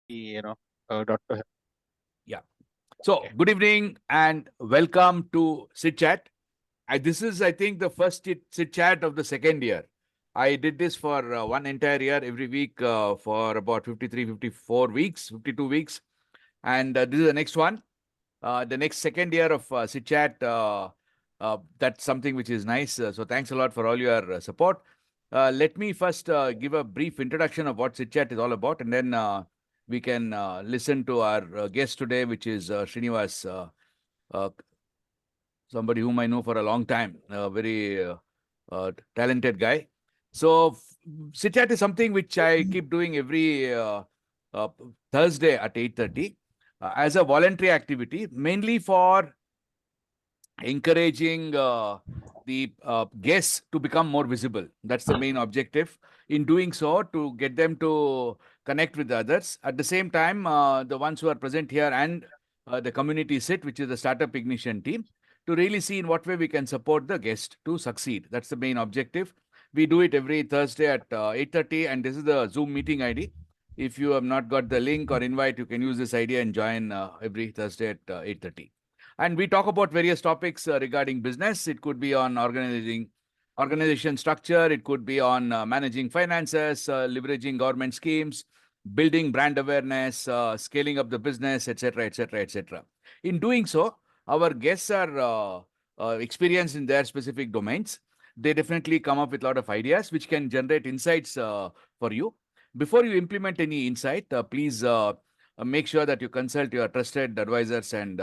Dr. Yeah. So, Okay. good evening and welcome to Sit Chat. This is, I think, the first Sit Chat of the second year. I did this for one entire year, every week for about 53, 54 weeks, 52 weeks. And this is the next one. The next second year of Sit Chat. That's something which is nice. So, thanks a lot for all your support. Let me first give a brief introduction of what Sit Chat is all about, and then we can listen to our guest today, which is Srinivas, uh, somebody whom I know for a long time, a very talented guy. So, Sit Chat is something which I keep doing every uh, Thursday at 8:30 as a voluntary activity, mainly for encouraging the guests to become more visible. That's the main objective. In doing so, to get them to connect with others. At the same time, the ones who are present here and the community sit, which is the Startup Ignition team, to really see in what way we can support the guest to succeed. That's the main objective. We do it every Thursday at 8:30, and this is the Zoom meeting ID. If you have not got the link or invite, you can use this ID and join every Thursday at 8:30. And we talk about various topics regarding business. It could be on organization structure. It could be on managing finances, leveraging government schemes, building brand awareness, scaling up the business, etc., etc., etc. In doing so, our guests are experienced in their specific domains. They definitely come up with a lot of ideas which can generate insights for you. Before you implement any insight, please make sure that you consult your trusted advisors and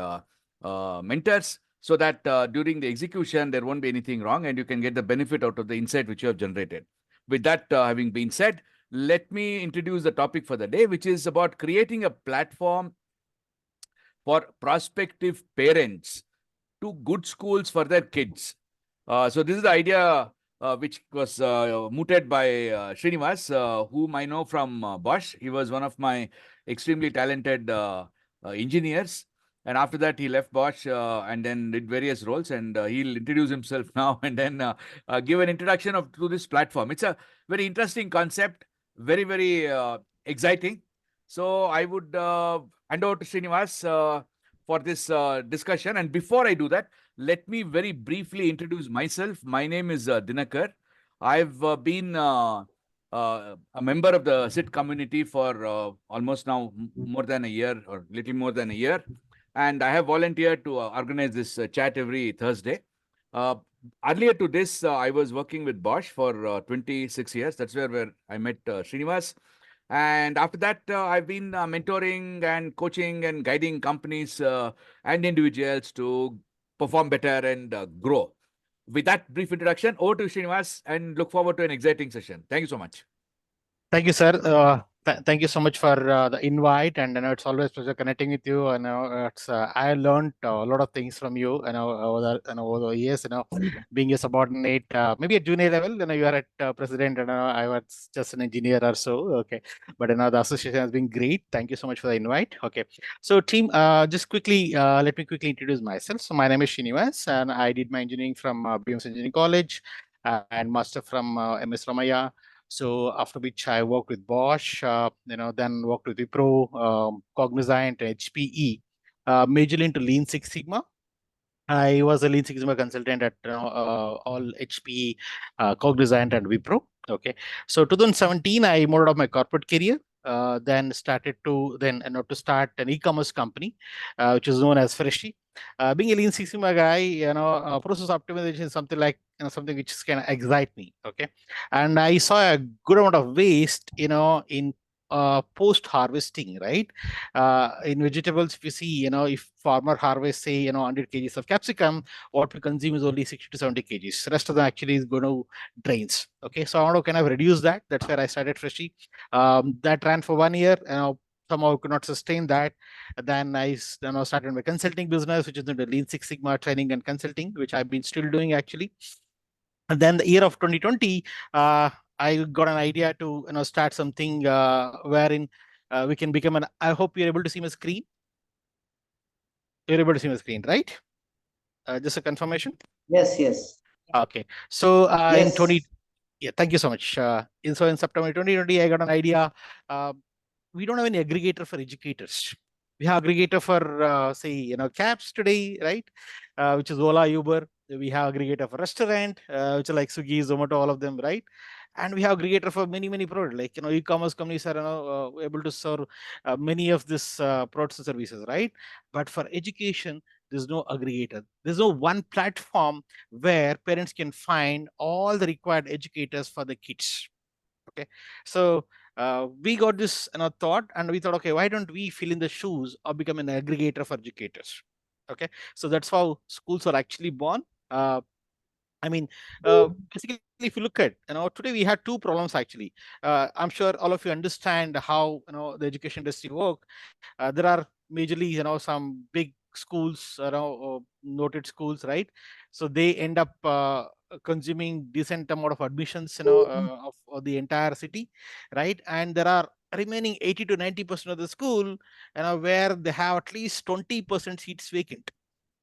mentors, so that during the execution, there won't be anything wrong and you can get the benefit out of the insight which you have generated. With that having been said, let me introduce the topic for the day, which is about creating a platform for prospective parents to good schools for their kids. So this is the idea which was mooted by Srinivas, whom I know from Bosch. He was one of my extremely talented engineers. And after that, he left Bosch and then did various roles. And he'll introduce himself now and then give an introduction to this platform. It's a very interesting concept, very, very exciting. So I would hand over to Srinivas for this discussion. And before I do that, let me very briefly introduce myself. My name is Dinakar. I've been a member of the SIT community for almost now more than a year or little more than a year. And I have volunteered to organize this chat every Thursday. Uh, Earlier to this, I was working with Bosch for 26 years. That's where I met Srinivas. And after that, I've been mentoring and coaching and guiding companies and individuals to perform better and grow. With that brief introduction, over to Srinivas and look forward to an exciting session. Thank you so much. Thank you, sir. Thank you so much for the invite, and it's always a pleasure connecting with you. And I learned a lot of things from you, over the years. Being a subordinate, maybe at junior level, you are at president, and I was just an engineer or so. Okay, but the association has been great. Thank you so much for the invite. Okay, so team, just quickly, let me quickly introduce myself. So my name is Srinivas, and I did my engineering from BMS Engineering College and master from MS Ramaya. So after which I worked with Bosch, then worked with Wipro, Cognizant, HPE, majorly into Lean Six Sigma. I was a Lean Six Sigma consultant at all HPE, Cognizant, and Wipro. Okay, so 2017 I moved out of my corporate career. Then started to start an e-commerce company, which is known as Freshly. Being a Lean Six Sigma guy, process optimization is something like something which kind of excite me. Okay, and I saw a good amount of waste, in post harvesting, right? In vegetables, if you see, if farmer harvests, say, 100 kgs of capsicum, what we consume is only 60 to 70 kgs. The rest of them actually is going to drains. Okay, so I want to kind of reduce that. That's where I started Freshly. That ran for 1 year. Somehow could not sustain that. Then I started my consulting business, which is the Lean Six Sigma training and consulting, which I've been still doing actually. And then the year of 2020, I got an idea to start something wherein we can become an. I hope you're able to see my screen. You're able to see my screen, right? Just a confirmation. Yes, yes. Okay. So Yes. yeah, thank you so much. In September 2020, I got an idea. we don't have any aggregator for educators. We have aggregator for say cabs today, right? Which is Ola, Uber. We have aggregator for restaurant, which are like Swiggy, Zomato, all of them, right? And we have aggregator for many products, like e-commerce companies are able to serve many of this products and services, right? But for education, there's no aggregator. There's no one platform where parents can find all the required educators for the kids. Okay, so we got this thought, and we thought, okay, why don't we fill in the shoes or become an aggregator for educators? Okay, so that's how schools are actually born. I mean, basically, if you look at, today we had two problems actually. I'm sure all of you understand how the education industry work. There are majorly, some big schools, noted schools, right? So they end up consuming decent amount of admissions, of the entire city, right? And there are remaining 80 to 90% of the school, where they have at least 20% seats vacant,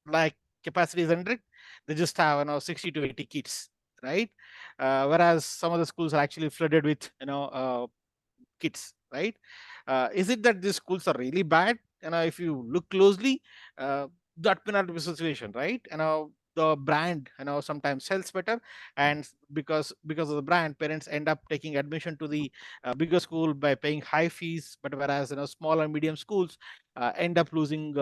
like capacity is 100, they just have 60 to 80 kids, right? Whereas some of the schools are actually flooded with kids, right? Is it that these schools are really bad? If you look closely, uh, that may not be the situation, right? The brand sometimes sells better, and because of the brand, parents end up taking admission to the bigger school by paying high fees, but whereas small and medium schools end up losing,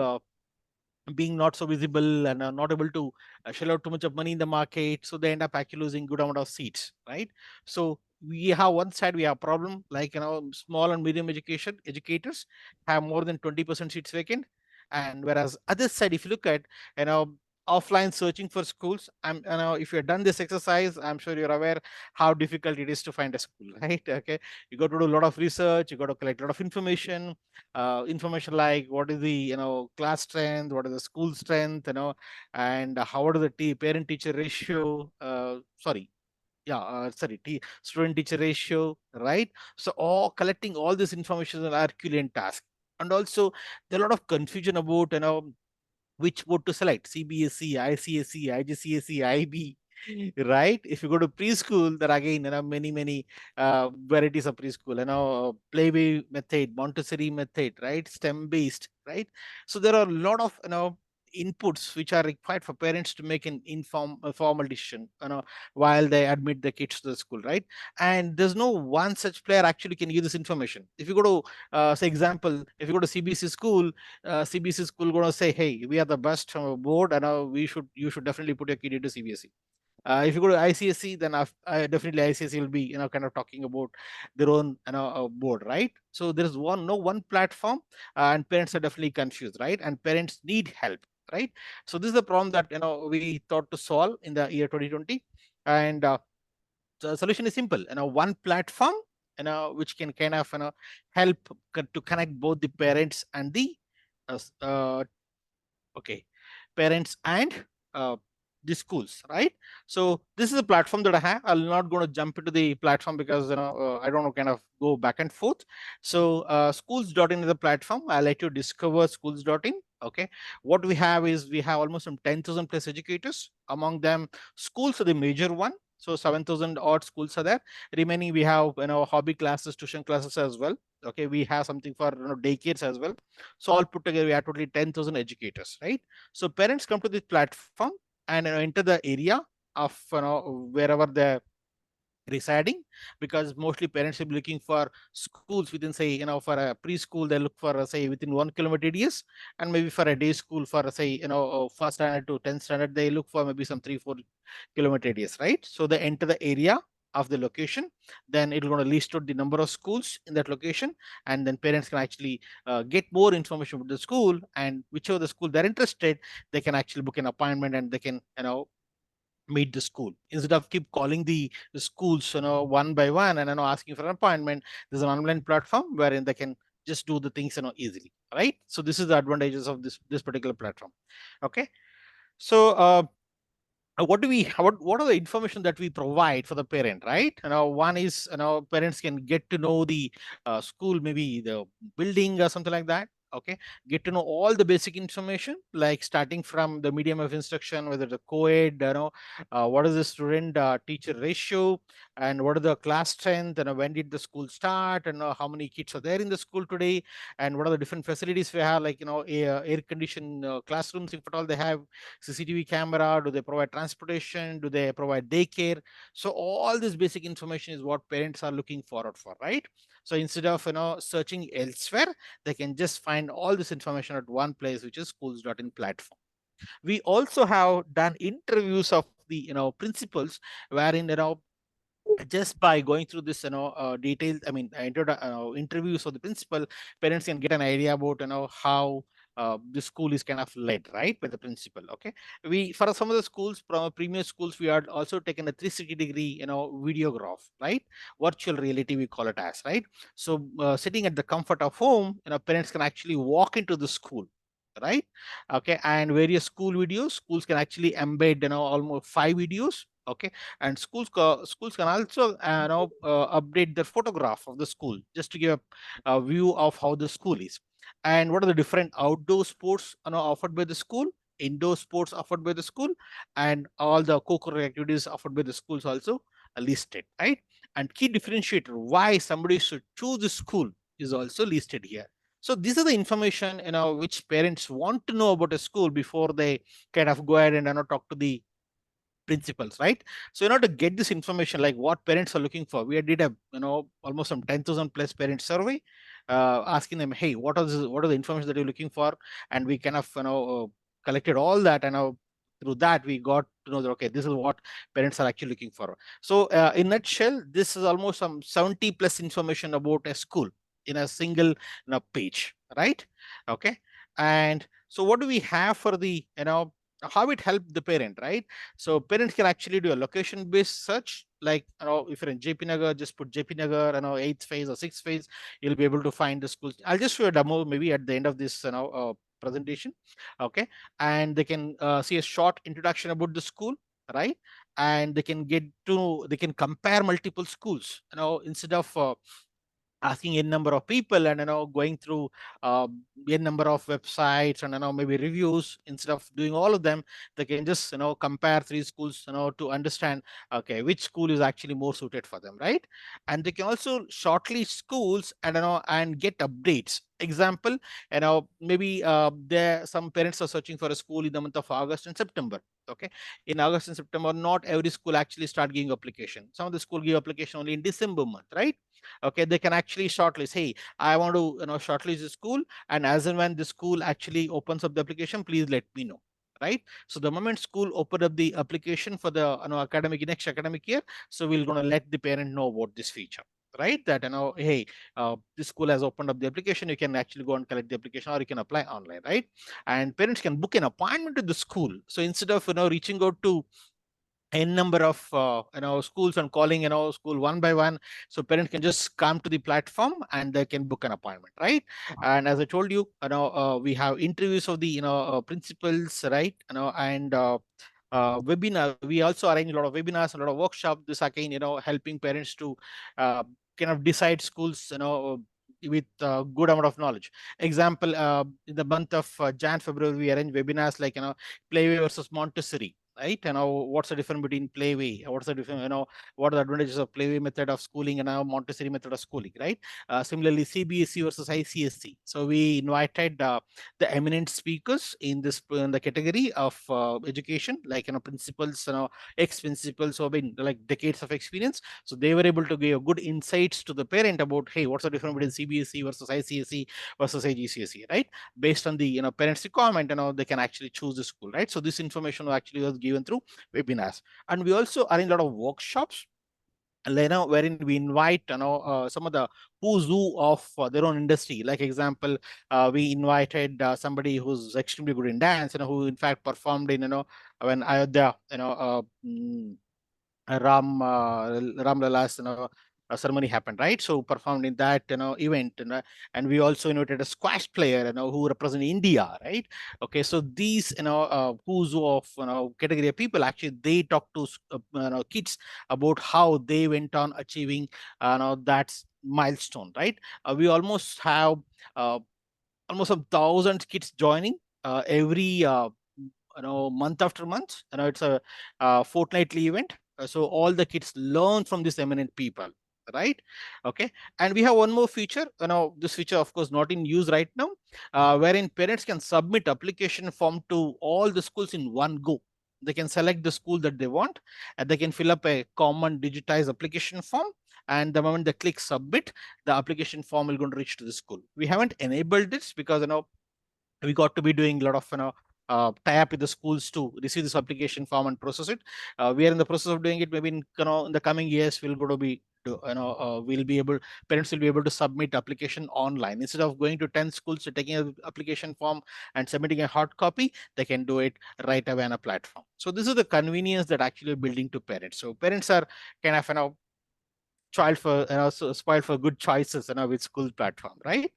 being not so visible, and not able to shell out too much of money in the market, so they end up actually losing good amount of seats, right? So we have one side, we have problem like small and medium education educators have more than 20% seats vacant, and whereas other side, if you look at you know offline searching for schools, if you've done this exercise, I'm sure you're aware how difficult it is to find a school, right? Okay, you got to do a lot of research, you got to collect a lot of information like what is the class strength, what is the school strength, and how are the parent teacher ratio, student teacher ratio, right? So all collecting all this information is an Herculean task. And also there are a lot of confusion about which board to select: CBSE, ICSE, IGCSE, IB, right? If you go to preschool, there are again many varieties of preschool, playway method, Montessori method, right? STEM based, right? So there are a lot of inputs which are required for parents to make an formal decision, while they admit the kids to the school, right? And there's no one such player actually can give this information. If you go to say example, if you go to CBSE school, CBSE school going to say, hey, we are the best board, and you should definitely put your kid into CBSE. If you go to ICSE, then definitely ICSE will be kind of talking about their own board, right? So there is one platform, and parents are definitely confused, right? And parents need help, right? So this is the problem that we thought to solve in the year 2020, and the solution is simple. One platform, which can kind of help to connect both the parents and the uh, s- uh, okay parents and uh, the schools, right? So this is a platform that I have. I'm not going to jump into the platform because I don't know, kind of go back and forth. So schools.in is a platform. I'll let you discover schools.in. Okay, what we have is we have almost some 10,000 plus educators. Among them, schools are the major one. So 7,000 odd schools are there. Remaining, we have hobby classes, tuition classes as well. Okay, we have something for daycares as well. So all put together, we have totally 10,000 educators, right? So parents come to this platform and enter the area of wherever they're residing, because mostly parents will be looking for schools within, say, for a preschool, they look for say within 1 kilometer radius, and maybe for a day school, for say first standard to 10th standard, they look for maybe some 3-4 kilometer radius, right? So they enter the area of the location, then it's going to list out the number of schools in that location, and then parents can actually get more information about the school, and whichever the school they're interested, they can actually book an appointment, and they can meet the school instead of keep calling the schools one by one, and asking for an appointment. There's an online platform wherein they can just do the things easily, right? So this is the advantages of this particular platform. Okay, so what are the information that we provide for the parent, right? One is parents can get to know the school, maybe the building or something like that. Okay, get to know all the basic information, like starting from the medium of instruction, whether the co-ed, what is the student teacher ratio, and what are the class strength, and when did the school start, and how many kids are there in the school today, and what are the different facilities we have, like air conditioned classrooms, if at all they have, CCTV camera, do they provide transportation, do they provide daycare. So all this basic information is what parents are looking forward for, right? So instead of searching elsewhere, they can just find all this information at one place, which is schools.in platform. We also have done interviews of the principals, wherein just by going through this detailed, I mean, interviews of the principal, parents can get an idea about how the school is kind of led, right, by the principal. Okay, we, for some of the schools, from premier schools, we had also taken a 360-degree videograph, right, virtual reality we call it as, right. So sitting at the comfort of home, parents can actually walk into the school, right. Okay, and various school videos, schools can actually embed almost 5 videos. Okay, and schools can also update their photograph of the school, just to give a view of how the school is, and what are the different outdoor sports offered by the school, indoor sports offered by the school, and all the co-curricular activities offered by the schools also are listed, right. And key differentiator why somebody should choose the school is also listed here. So these are the information which parents want to know about a school before they kind of go ahead and talk to the principles, right. So to get this information, like what parents are looking for, we did a almost some 10,000 plus parent survey, asking them, hey, what are the information that you're looking for, and we kind of collected all that, and through that we got to know that, okay, this is what parents are actually looking for. So in nutshell, this is almost some 70 plus information about a school in a single page, right. Okay, and so what do we have for the how it helped the parent, right? So parents can actually do a location based search, like if you're in JP Nagar, just put JP Nagar, eighth phase or sixth phase, you'll be able to find the schools. I'll just show a demo maybe at the end of this presentation. Okay, and they can see a short introduction about the school, right? And they can compare multiple schools, instead of asking n number of people and going through uh, n number of websites and maybe reviews. Instead of doing all of them, they can just compare three schools to understand, okay, which school is actually more suited for them, right? And they can also shortlist schools and and get updates. Example, maybe there some parents are searching for a school in the month of August and September. Okay, in August and September, not every school actually start giving application. Some of the school give application only in December month, right? Okay, they can actually shortlist, hey, I want to shortlist the school, and as and when the school actually opens up the application, please let me know, right? So the moment school open up the application for the academic next academic year, so we're going to let the parent know about this feature, right? That hey, this school has opened up the application, you can actually go and collect the application, or you can apply online, right? And parents can book an appointment to the school. So instead of reaching out to n number of schools and calling school one by one, so parents can just come to the platform and they can book an appointment, right? And as I told you, we have interviews of the principals, right? And webinar, we also arrange a lot of webinars, a lot of workshops. This again helping parents to uh, kind of decide schools with good amount of knowledge. Example, in the month of Jan February, we arrange webinars like Playway versus Montessori, right? What's the difference between Playway, what's the difference, what are the advantages of Playway method of schooling and Montessori method of schooling, right? Similarly, CBSE versus ICSE. So we invited the eminent speakers in the category of education, like principals, ex-principals who have been like decades of experience. So they were able to give good insights to the parent about, hey, what's the difference between CBSE versus ICSE versus IGCSE, right? Based on the parents' requirement, they can actually choose the school, right? So this information actually was given through webinars, and we also arrange a lot of workshops, wherein we invite some of the who's who of their own industry. Like example, we invited somebody who's extremely good in dance, who in fact performed in when Ayodhya Ram Lala's ceremony happened, right? So performed in that event, and we also invited a squash player who represent India, right? Okay, so these who's who of category of people, actually they talk to kids about how they went on achieving that milestone, right? We almost have uh, almost some thousand kids joining every month after month. It's a fortnightly event. So all the kids learn from these eminent people, right? Okay. And we have one more feature. This feature, of course, not in use right now, wherein parents can submit application form to all the schools in one go. They can select the school that they want, and they can fill up a common digitized application form. And the moment they click submit, the application form will going to reach to the school. We haven't enabled this because we got to be doing a lot of tie up with the schools to receive this application form and process it. We are in the process of doing it. Maybe in the coming years we'll go to be we'll be able parents will be able to submit application online instead of going to 10 schools to taking an application form and submitting a hard copy. They can do it right away on a platform. So this is the convenience that actually building to parents. So parents are kind of child for spoiled for good choices with school platform, right?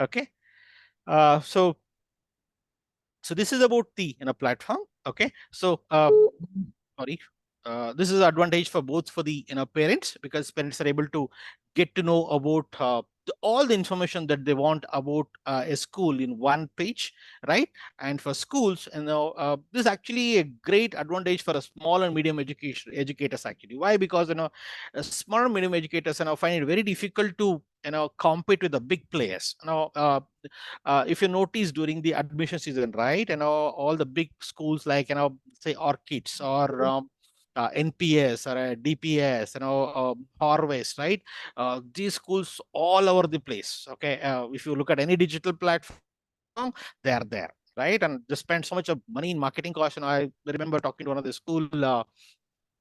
Okay. So this is about the platform. Okay. So sorry, this is advantage for both for the parents, because parents are able to get to know about all the information that they want about a school in one page, right? And for schools, this is actually a great advantage for a small and medium education educators actually. Why? Because small and medium educators find it very difficult to compete with the big players. If you notice during the admission season, right? All the big schools like say Orchids or NPS or DPS, Harvest, right? These schools all over the place. Okay, if you look at any digital platform, they are there, right? And they spend so much of money in marketing costs. I remember talking to one of the school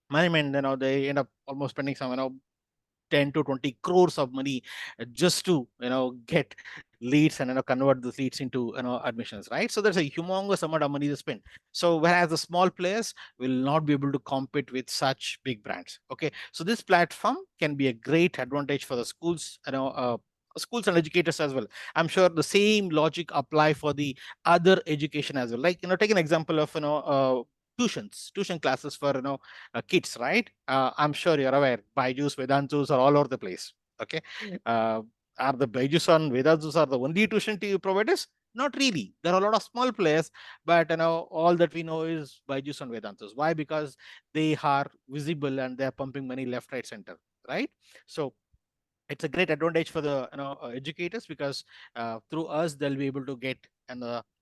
management. They end up almost spending some 10 to 20 crores of money just to get leads and convert those leads into admissions, right? So there's a humongous amount of money to spend. So whereas the small players will not be able to compete with such big brands. Okay, so this platform can be a great advantage for the schools, schools and educators as well. I'm sure the same logic apply for the other education as well. Like take an example of tuition classes for kids, right? I'm sure you're aware Byju's, Vedantus are all over the place. Okay. uh, are the Byju's and Vedantus are the only tuition providers? Not really. There are a lot of small players, but all that we know is Byju's and Vedantus. Why? Because they are visible and they are pumping money left, right, center, right? So it's a great advantage for the educators, because through us they'll be able to get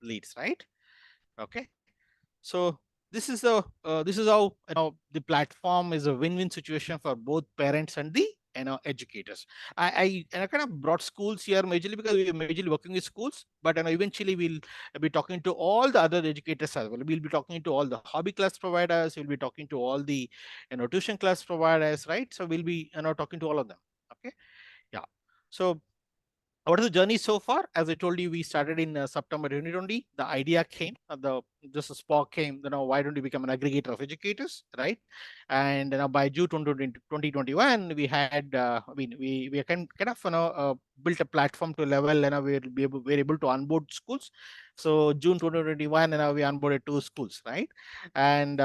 leads, right? Okay. So this is how the platform is a win-win situation for both parents and the educators. I kind of brought schools here majorly because we are majorly working with schools, but eventually we'll be talking to all the other educators as well. We'll be talking to all the hobby class providers. We'll be talking to all the tuition class providers, right? So we'll be talking to all of them. Okay, yeah. So what is the journey so far? As I told you, we started in September 2020. The idea came, the just a spark came. Why don't you become an aggregator of educators, right? And by June 2021, we had, we kind of built a platform to level. We're able to onboard schools. So June 2021, we onboarded 2 schools, right? And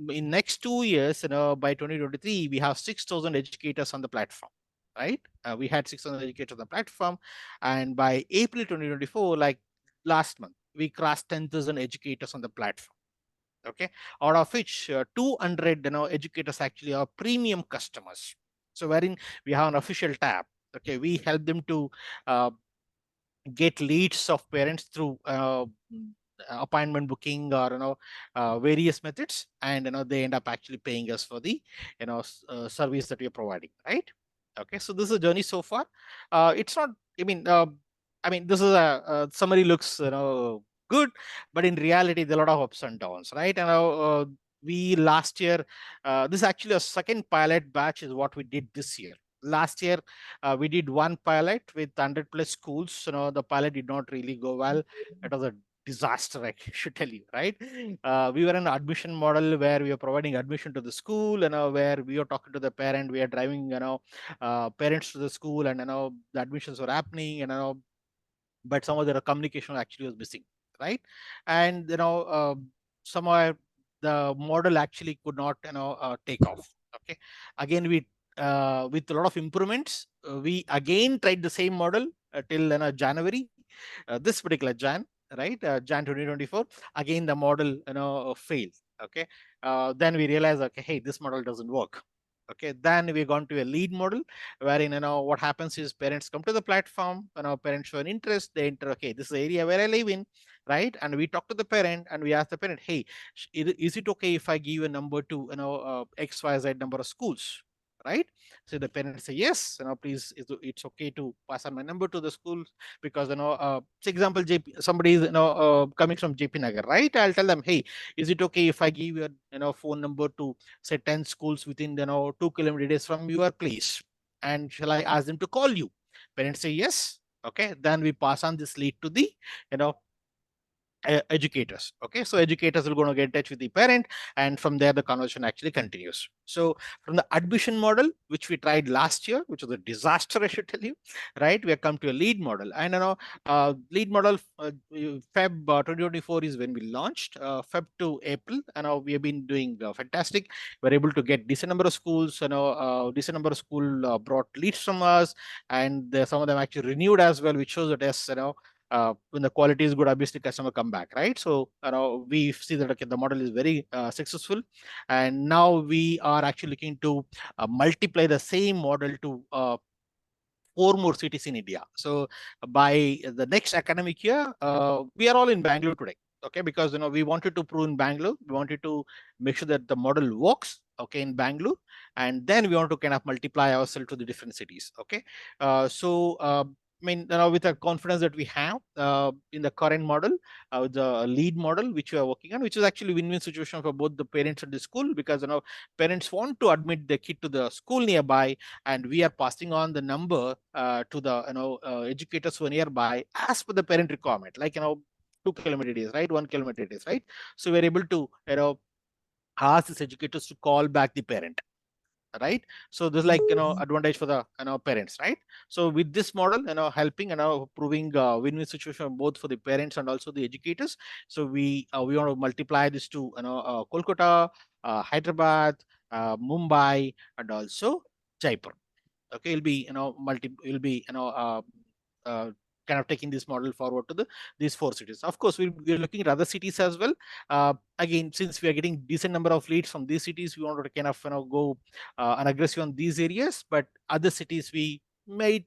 in next 2 years, by 2023, we have 6,000 educators on the platform, right? We had 600 educators on the platform, and by April 2024, like last month, we crossed 10,000 educators on the platform. Okay, out of which 200 educators actually are premium customers. So wherein we have an official tab. Okay, we help them to uh, get leads of parents through appointment booking or various methods, and they end up actually paying us for the service that we are providing, right? Okay, so this is a journey so far. It's not, this is a summary looks good, but in reality there are a lot of ups and downs, right? And we last year, this is actually a second pilot batch is what we did this year. Last year we did one pilot with 100 plus schools. The pilot did not really go well. It was a disaster, I should tell you, right? We were in an admission model where we were providing admission to the school, where we were talking to the parent, we are driving parents to the school, and the admissions were happening, but some of their communication actually was missing, right? And somehow the model actually could not take off. Okay, again we with a lot of improvements, we again tried the same model till January, this particular Jan, right? Jan 2024. Again, the model failed. Okay, then we realized, okay, hey, this model doesn't work. Okay, then we gone to a lead model, wherein what happens is parents come to the platform, parents show an interest, they enter, okay, this is the area where I live in, right? And we talk to the parent and we ask the parent, hey, is it okay if I give you a number to XYZ number of schools, right? So the parents say yes, please, it's okay to pass on my number to the school, because for example, somebody is coming from JP Nagar, right? I'll tell them, hey, is it okay if I give you a phone number to say 10 schools within 2 kilometer radius from your place, and shall I ask them to call you? Parents say yes. Okay, then we pass on this lead to the you know educators. Okay, so educators will going to get in touch with the parent, and from there the conversation actually continues. So from the admission model, which we tried last year, which was a disaster, I should tell you, right? We have come to a lead model, and lead model, Feb 2024 is when we launched. Feb to April, and we have been doing fantastic. We're able to get decent number of schools, decent number of school brought leads from us, and some of them actually renewed as well, which shows that yes, when the quality is good, obviously customer come back, right? So we see that, okay, the model is very successful, and now we are actually looking to multiply the same model to 4 more cities in India. So by the next academic year, we are all in Bangalore today. Okay, because we wanted to prove in Bangalore, we wanted to make sure that the model works. Okay, in Bangalore, and then we want to kind of multiply ourselves to the different cities. Okay, I mean, with the confidence that we have in the current model, the lead model which we are working on, which is actually win-win situation for both the parents and the school, because parents want to admit the kid to the school nearby, and we are passing on the number to the educators who are nearby as per the parent requirement, like 2 kilometer radius, right? 1 kilometer radius, right? So we're able to ask these educators to call back the parent, right? So this is like advantage for the parents, right? So with this model, helping proving win-win situation both for the parents and also the educators. So we want to multiply this to Kolkata, Hyderabad, Mumbai, and also Jaipur. Okay, it'll be it'll be uh, kind of taking this model forward to these 4 cities. Of course, we're looking at other cities as well. Again, since we are getting decent number of leads from these cities, we want to kind of go and aggressive on these areas, but other cities we might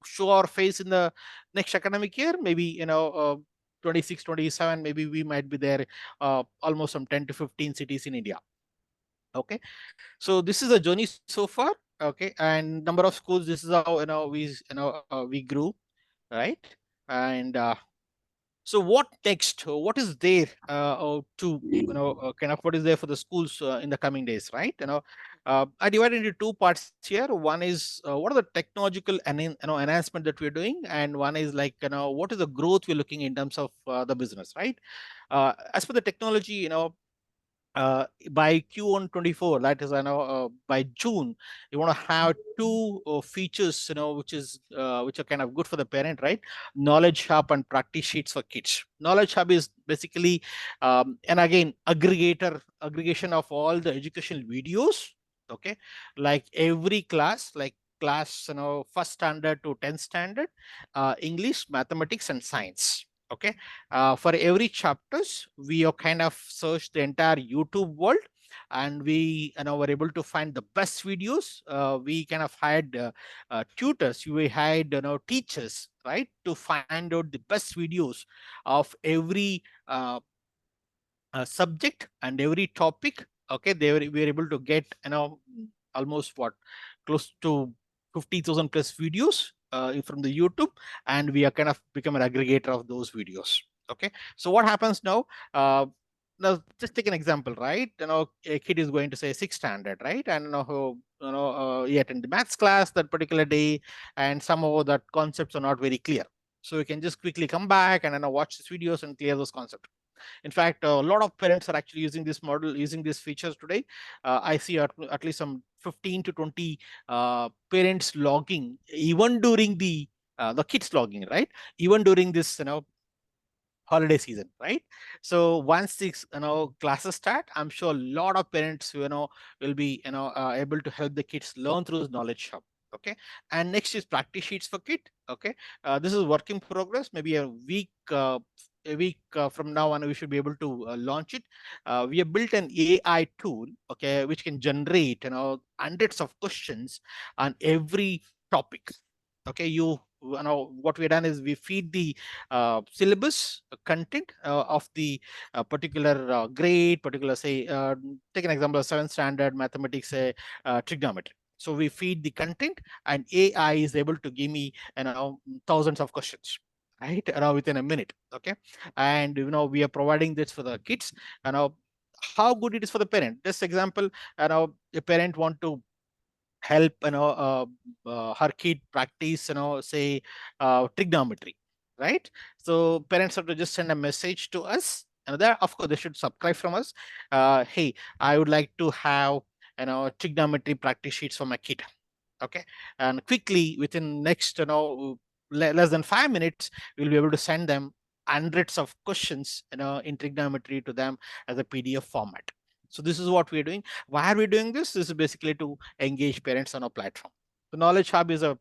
show our face in the next academic year, maybe 26 27, maybe we might be there almost some 10 to 15 cities in India. Okay, so this is a journey so far. Okay, and number of schools, this is how we grew, right? And so what next? What is there to kind of what is there for the schools in the coming days, right? I divided into 2 parts here. One is what are the technological enhancement that we're doing, and one is like what is the growth we're looking in terms of the business, right? As for the technology, by Q1 24, that is, I know by June, you want to have 2 features, which are kind of good for the parent, right? Knowledge Hub and Practice Sheets for kids. Knowledge Hub is basically, and again, aggregation of all the educational videos. Okay, like every class, like class, first standard to 10th standard, English, mathematics, and science. Okay, for every chapters we are kind of searched the entire YouTube world, and we were able to find the best videos. We kind of hired tutors, we hired teachers, right, to find out the best videos of every subject and every topic. Okay, we were able to get almost what, close to 50,000 plus videos from the YouTube, and we are kind of become an aggregator of those videos. Okay, so what happens now? Now just take an example, right? A kid is going to say 6th standard, right? And he attend the maths class that particular day, and somehow that concepts are not very clear. So you can just quickly come back and watch these videos and clear those concepts. In fact, a lot of parents are actually using this model, using these features today. I see at least some 15 to 20 parents logging, even during the kids logging, right? Even during this, holiday season, right? So once these classes start, I'm sure a lot of parents will be able to help the kids learn through this knowledge hub. Okay, and next is practice sheets for kid. Okay, this is work in progress. Maybe a week from now on we should be able to launch it. We have built an AI tool, okay, which can generate hundreds of questions on every topic. Okay, you know what we've done is we feed the syllabus content of the particular grade, particular, say, take an example of 7th standard mathematics, say, trigonometry. So we feed the content, and AI is able to give me thousands of questions, right, within a minute. Okay, and we are providing this for the kids. How good it is for the parent. This example, a parent want to help her kid practice, say, trigonometry, right? So parents have to just send a message to us, and there, of course, they should subscribe from us. Hey, I would like to have trigonometry practice sheets for my kid. Okay, and quickly, within next less than 5 minutes, we'll be able to send them hundreds of questions in trigonometry to them as a PDF format. So this is what we're doing. Why are we doing this? This is basically to engage parents on a platform. The Knowledge Hub is a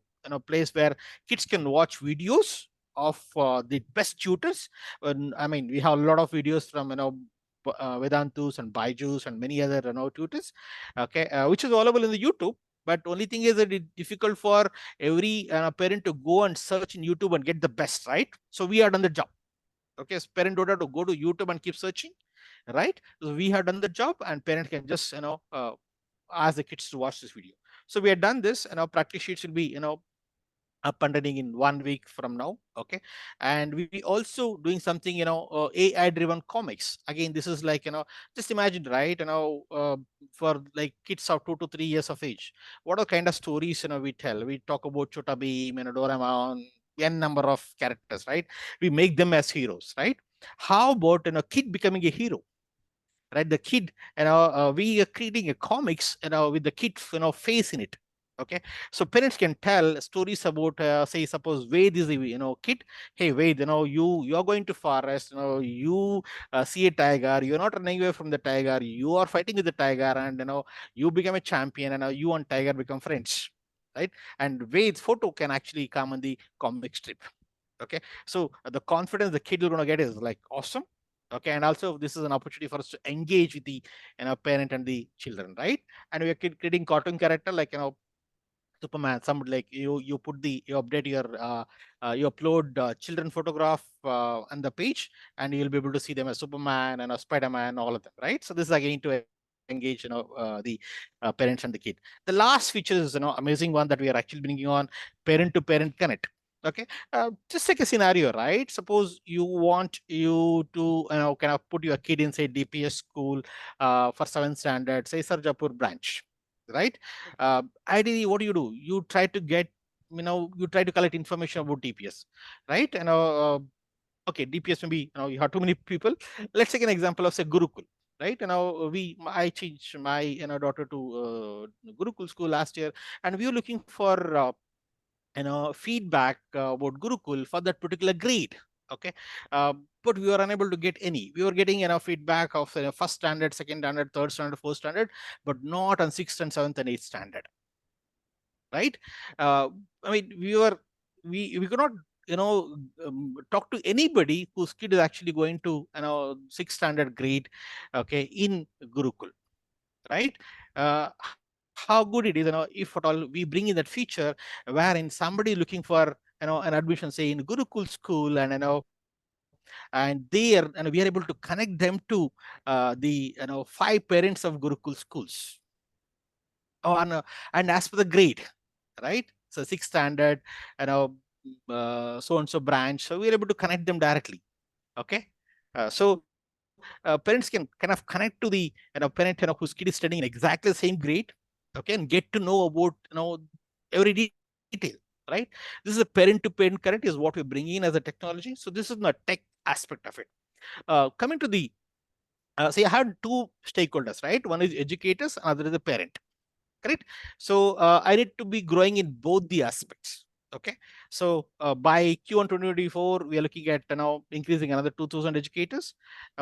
place where kids can watch videos of the best tutors. I mean, we have a lot of videos from Vedantus and Baijus and many other tutors, okay, which is available in the YouTube. But only thing is that it's difficult for every parent to go and search in YouTube and get the best, right? So we have done the job. Okay, so parent don't have to go to YouTube and keep searching, right? So we have done the job, and parent can just ask the kids to watch this video. So we have done this, and our practice sheets will be up and running in 1 week from now. Okay, and we also doing something, AI driven comics. Again, this is like, just imagine, right? For like kids of 2 to 3 years of age, what are kind of stories we tell. We talk about Chota Bheem, Doraemon, n number of characters, right? We make them as heroes, right? How about kid becoming a hero, right? The kid, we are creating a comics, with the kid, face in it. Okay, so parents can tell stories about, say, suppose Ved is the kid. Hey Ved, you're going to forest, you see a tiger, you're not running away from the tiger, you are fighting with the tiger, and you become a champion, and you and tiger become friends, right? And Ved's photo can actually come on the comic strip. Okay, so the confidence the kid is going to get is like awesome. Okay, and also this is an opportunity for us to engage with the parent and the children, right? And we are creating cartoon character like Superman. Some, like, you put the you update your you upload children photograph on the page, and you'll be able to see them as Superman and a Spider-Man, all of them, right? So this is again to engage the parents and the kid. The last feature is amazing one that we are actually bringing on, parent to parent connect. Okay, just take a scenario, right? Suppose you want you to kind of put your kid in, say, DPS school for 7th standard, say Sarjapur branch, right? Ideally, what do? You try to get, you try to collect information about DPS, right? Okay, DPS, maybe you have too many people. Let's take an example of, say, Gurukul, right? I changed my daughter to Gurukul school last year, and we were looking for feedback about Gurukul for that particular grade. Okay, but we were unable to get any. We were getting feedback of first standard, second standard, third standard, fourth standard, but not on 6th and 7th and 8th standard, right? uh, I mean, we could not talk to anybody whose kid is actually going to 6th standard grade, okay, in Gurukul, right? How good it is, if at all we bring in that feature, wherein somebody looking for an admission, say, in Gurukul school, and there, we are able to connect them to the 5 parents of Gurukul schools. Oh, and as per the grade, right? So 6th standard, so and so branch. So we're able to connect them directly. Okay. So parents can kind of connect to the parent whose kid is studying in exactly the same grade. Okay, and get to know about every detail. Right. This is a parent to parent connect is what we're bringing in as a technology. So this is the tech aspect of it. Coming to the say, I had 2 stakeholders, right? One is educators, another is the parent. Correct. So I need to be growing in both the aspects. Okay, so by Q1 2024 we are looking at increasing another 2000 educators.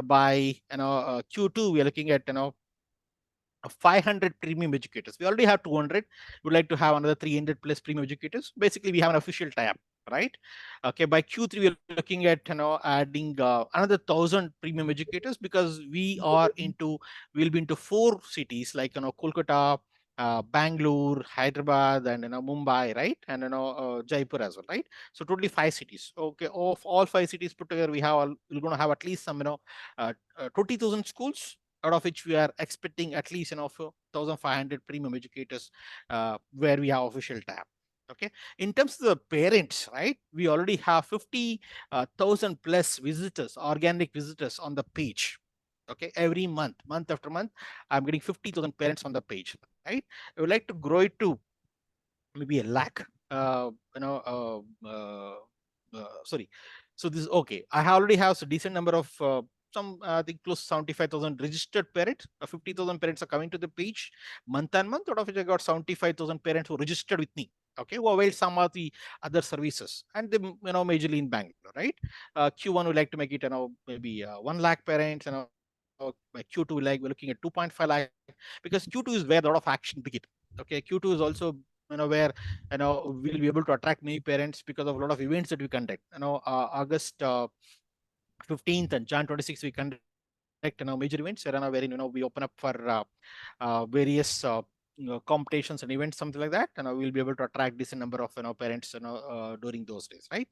By Q2 we are looking at 500 premium educators. We already have 200. We'd like to have another 300 plus premium educators. Basically, we have an official tie-up, right? Okay, by Q3, we're looking at adding another 1,000 premium educators, because we'll be into 4 cities like Kolkata, Bangalore, Hyderabad, and Mumbai, right? And Jaipur as well, right? So totally 5 cities. Okay, of all 5 cities put together, we're going to have at least some 20,000 schools, out of which we are expecting at least 1,500 premium educators, where we have official tab. Okay, in terms of the parents, right, we already have 50,000 plus visitors, organic visitors on the page. Okay, every month after month, I'm getting 50,000 parents on the page, right? I would like to grow it to maybe a lakh. Sorry. So this is okay. I already have a decent number of some I think close to 75,000 registered parents. 50,000 parents are coming to the page month and month. Out of which I got 75,000 parents who registered with me. Okay, who availed some of the other services, and they majorly in Bangalore, right? Q1 we like to make it maybe 1 lakh parents. By Q2 we're looking at 2.5 lakh, because Q2 is where a lot of action begin. Okay, Q2 is also where we'll be able to attract many parents because of a lot of events that we conduct. August 15th and Jan 26th we conduct major events wherein we open up for various competitions and events, something like that, and we'll be able to attract decent number of parents during those days, right?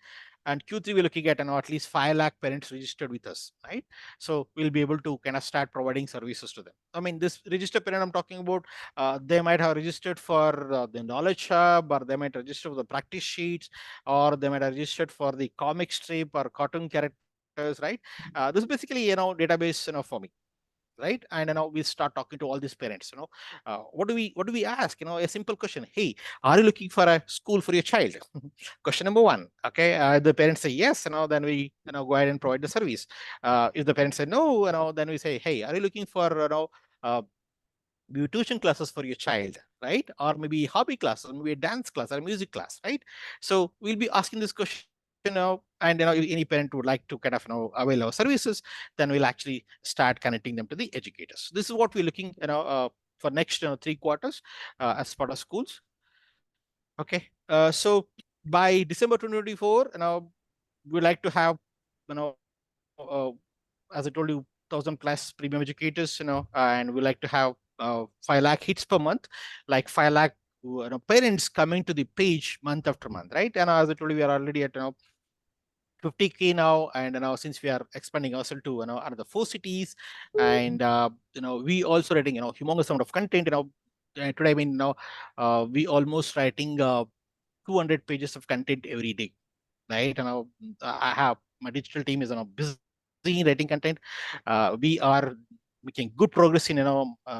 And Q3 we're looking at at least 5 lakh parents registered with us, right? So we'll be able to kind of start providing services to them. I mean, this registered parent I'm talking about, they might have registered for the knowledge hub, or they might register for the practice sheets, or they might have registered for the comic strip or cartoon characters, right? This is basically database for me, right? And we start talking to all these parents. What do we ask? A simple question: hey, are you looking for a school for your child? Question number one. Okay, the parents say yes, then we go ahead and provide the service. If the parents say no, then we say, hey, are you looking for uh, maybe tuition classes for your child, right? Or maybe hobby classes, or maybe a dance class or a music class, right? So we'll be asking this question now, and if any parent would like to kind of avail our services, then we'll actually start connecting them to the educators. This is what we're looking for next 3 quarters as part of schools. Okay, so by December 2024, we'd like to have as I told you, 1,000 plus premium educators, and we like to have 5 lakh hits per month, like 5 lakh parents coming to the page month after month, right? And as I told you, we are already at 50K now, and since we are expanding ourselves to another 4 cities, and we also writing humongous amount of content. Today, I mean, we almost writing 200 pages of content every day, right? And I have my digital team is busy in writing content. We are making good progress in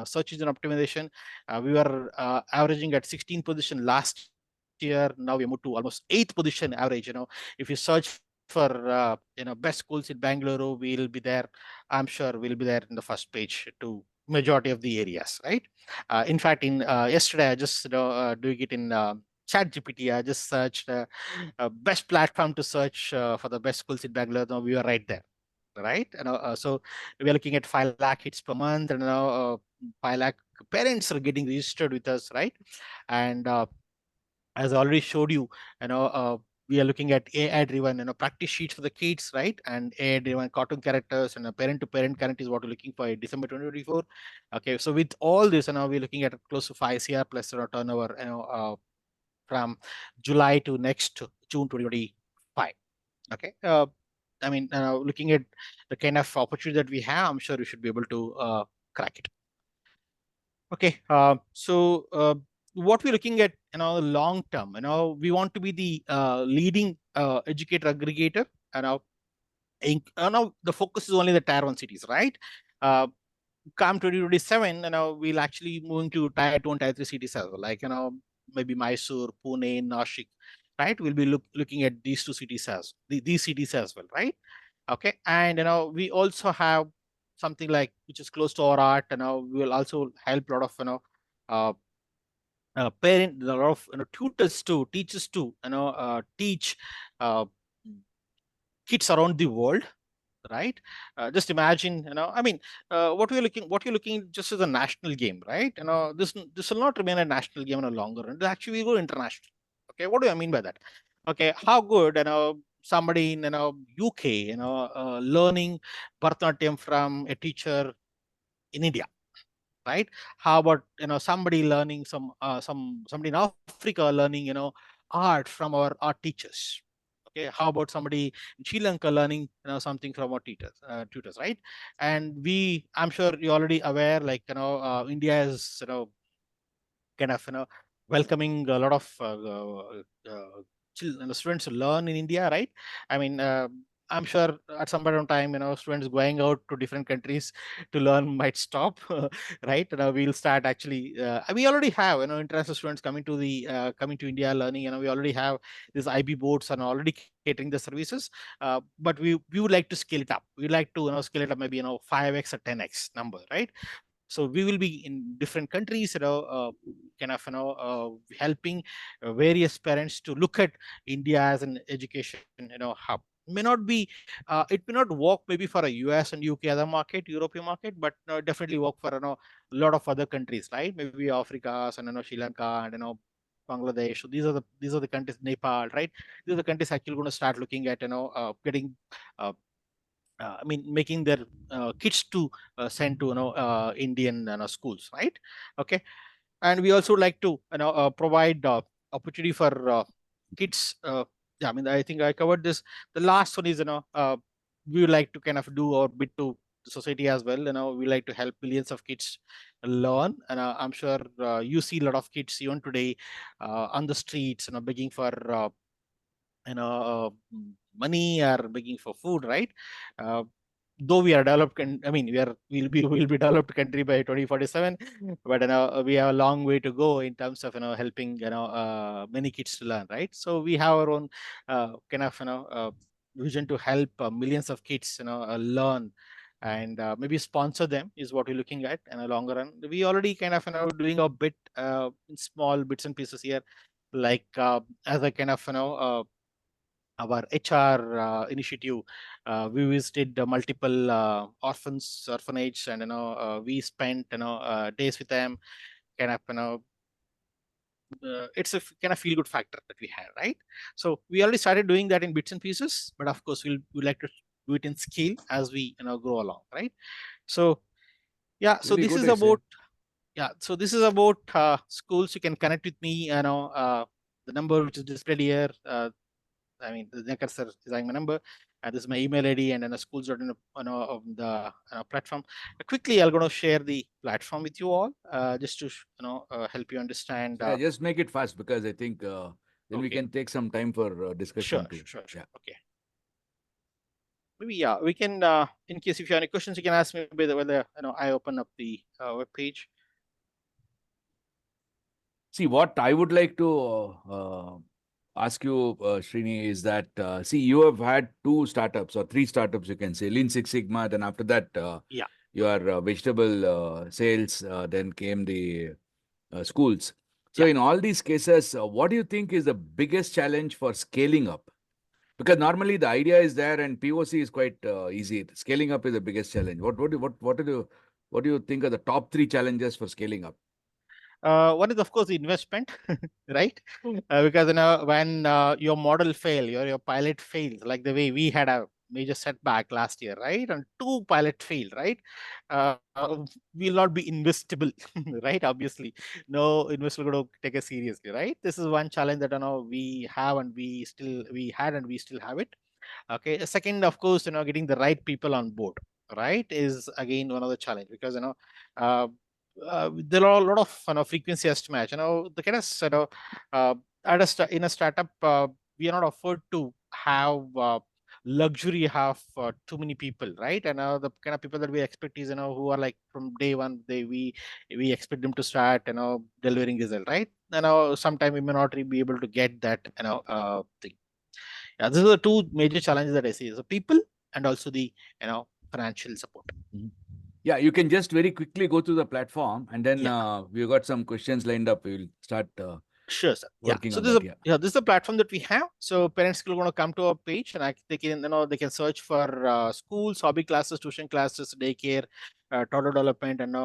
search engine optimization. We were averaging at 16th position last year. Now we moved to almost 8th position average. If you search for best schools in Bangalore, we'll be there. I'm sure we'll be there in the first page to majority of the areas, right? In fact, in yesterday I just doing it in chat gpt. I just searched best platform to search for the best schools in Bangalore. Now we are right there, right? So we are looking at 5 lakh hits per month, and 5 lakh parents are getting registered with us, right? And as I already showed you, we are looking at AI driven, practice sheets for the kids, right? And AI driven cartoon characters, and a parent to parent connect is what we're looking for in December 2024. Okay, so with all this, we're looking at close to 5 CR plus turnover, from July to next June 2025. Okay. I mean, looking at the kind of opportunity that we have, I'm sure we should be able to crack it. Okay. So what we're looking at, long term, we want to be the leading educator aggregator. Now the focus is only the tier one cities, right? Uh, Come 2027, we'll actually moving to tier two and tier three cities as well, like maybe Mysore, Pune, Nashik, right? We'll be looking at these two cities these cities as well, right? Okay, and we also have something like which is close to our art, we will also help a lot of uh, a lot of tutors to teachers to teach uh, kids around the world. right? Just imagine, I mean, what you're looking just as a national game, right? This will not remain a national game in a longer run. It'll actually go international. Okay, what do I mean by that? Okay, how good, somebody in, UK, learning Bharatanatyam from a teacher in India, right? How about, somebody learning somebody in Africa learning, art from our art teachers. Okay, how about somebody in Sri Lanka learning, something from our tutors, right? And I'm sure you're already aware, like, India is, kind of, welcoming a lot of students to learn in India, right? I mean, I'm sure at some point of time, students going out to different countries to learn might stop, right? We'll start actually. We already have, international students coming to India learning. We already have these IB boards and already catering the services. But we would like to scale it up. We'd like to, scale it up, maybe, 5x or 10x number, right? So we will be in different countries, kind of, helping various parents to look at India as an education, hub. May not be, it may not work maybe for a US and UK other market, European market, but definitely work for, a lot of other countries, right? Maybe Africa and, Sri Lanka and, Bangladesh. So these are the countries, Nepal, right? These are the countries actually going to start looking at, getting uh, I mean, making their kids to send to, Indian, schools, right? Okay, and we also like to, provide opportunity for kids. Yeah, I mean, I think I covered this. The last one is, we would like to kind of do our bit to the society as well. We like to help millions of kids learn, and I'm sure you see a lot of kids even today on the streets, begging for money or begging for food, right? uh, though we are developed, I mean, we'll be developed country by 2047, but we have a long way to go in terms of, helping, many kids to learn, right? So we have our own kind of, vision to help millions of kids, learn, and maybe sponsor them is what we're looking at in a longer run. We already kind of, doing a bit in small bits and pieces here, like, as a kind of, our HR initiative. We visited multiple orphanage, and we spent, days with them. Kind of, it's a kind of feel good factor that we have, right? So we already started doing that in bits and pieces, but of course we like to do it in scale as we, grow along, right? So yeah, so Really this good, is I say. about so this is about schools. You can connect with me. The number which is displayed here. I mean, the Dinakar sir is my number. This is my email ID, and then schools are on the platform. Quickly, I'm going to share the platform with you all, just to help you understand. Yeah, just make it fast because I think then we Okay, can take some time for sure, discussion too. sure. Yeah. Okay, maybe we can. In case if you have any questions, you can ask me whether I open up the web page. See, what I would like to ask you, Srini, is that see, you have had two startups or three startups, you can say, Lean Six Sigma. Then after that, Yeah. your vegetable sales. Then came the schools. So Yeah. in all these cases, what do you think is the biggest challenge for scaling up? Because normally the idea is there and POC is quite easy. Scaling up is the biggest challenge. What do you think are the top three challenges for scaling up? One is of course the investment, right? Because when your model fail, your pilot fails, like the way we had a major setback last year, right? And two pilot failed, right? Uh, will not be investable, right? Obviously, no investor going to take it seriously, right? This is one challenge that we have, and we had and we still have it. Okay. Second, of course, getting the right people on board, right, is again one of the challenge, because uh, there are a lot of frequency has to match. The kind of in a startup, we are not afford to have luxury have too many people, right? And the kind of people that we expect is who are like from day one. We expect them to start delivering result, right? Sometime we may not be able to get that thing. Yeah, these are the two major challenges that I see: the people and also the financial support. Mhm. Yeah, you can just very quickly go to the platform and then Yeah, we've got some questions lined up. We'll start Sure, sir. Yeah. working So on this is that. this is the platform that we have. So parents are going to come to our page, and they can they can search for schools, hobby classes, tuition classes, daycare, toddler development, and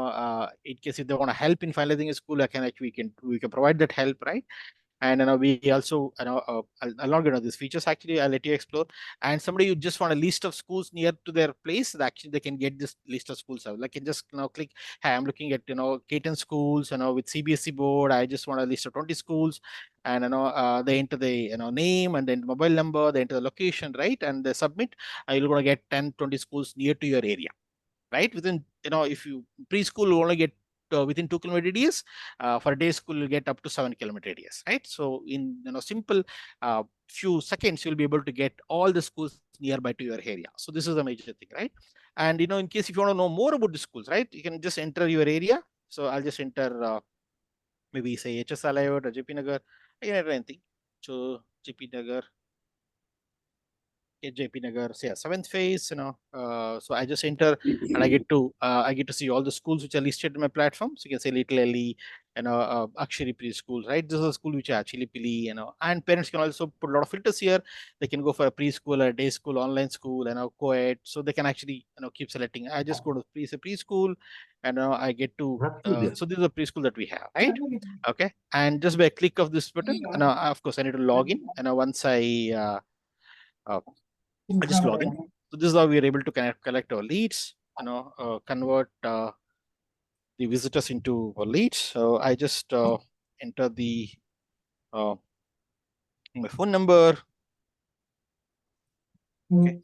in case if they want to help in finalizing a school, we can provide that help, right? And we also I'll not get into these features. Actually, I'll let you explore. And somebody who just want a list of schools near to their place, actually they can get this list of schools out. Like, can just click, hey, I'm looking at K10 schools with CBSE board. I just want a list of 20 schools. And they enter the name and then mobile number, they enter the location, right, and they submit. You're going to get 10-20 schools near to your area, right? Within, if you preschool, you only get within 2 kilometer radius. For day school, you'll get up to 7 kilometer radius, right? So in simple few seconds, you'll be able to get all the schools nearby to your area. So this is a major thing, right? And in case if you want to know more about the schools, right, you can just enter your area. So I'll just enter maybe say HS Alayot or JP Nagar. I can enter anything. So JP Nagar, JP Nagar, say 7th phase, so I just enter and I get to see all the schools which are listed in my platform. So you can say Little Ellie, Akshari preschool, right? This is a school which are actually Pili, and parents can also put a lot of filters here. They can go for a preschool, a day school, online school, co-ed. So they can actually, keep selecting. I just go to preschool, and I get to, so this is a preschool that we have, right? Okay. And just by a click of this button, and of course I need to log in. And once I just log in. So this is how we are able to collect our leads, convert the visitors into our leads. So I just enter the my phone number. Okay.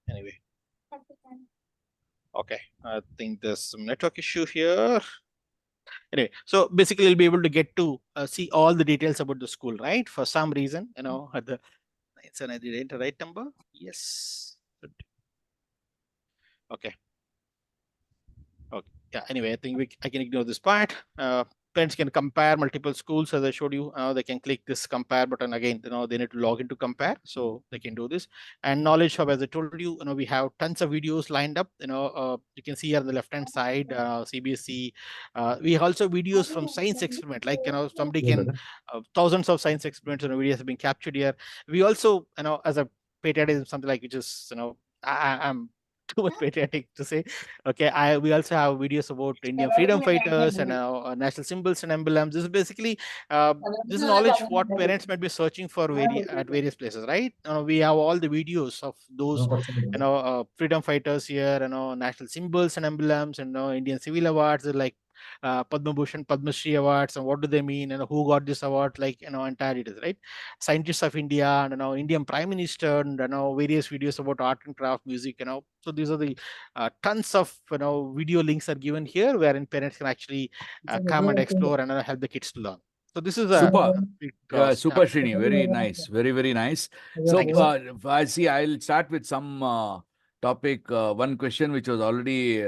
Anyway. Okay. I think there's some network issue here. Anyway, so basically you'll be able to get to see all the details about the school, right? For some reason, at the it's an enter right number. Yes. Okay. Okay. Yeah. Anyway, I think I can ignore this part. Parents can compare multiple schools, as I showed you. They can click this compare button again. They need to log in to compare, so they can do this. And Knowledge Hub, as I told you, we have tons of videos lined up. You can see here on the left hand side, CBSE. We have also videos from science experiment. Like somebody can thousands of science experiments and videos have been captured here. We also, as a patriotism, something like which is I'm too much patriotic to say. Okay, we also have videos about Indian freedom fighters and national symbols and emblems. This is basically this is knowledge what parents might be searching for at various places, right? We have all the videos of those freedom fighters here, national symbols and emblems, and Indian civil awards like Padma Bhushan, Padma Shri awards, and what do they mean, and who got this award, like entire details, right? Scientists of India, and Indian Prime Minister, and various videos about art and craft, music, So these are the tons of video links are given here, wherein parents can actually come and explore and help the kids to learn. So this is a Super. big Super, Srini. Very nice. Very, very nice. So, Thank you, sir. I see. I'll start with some topic. One question which was already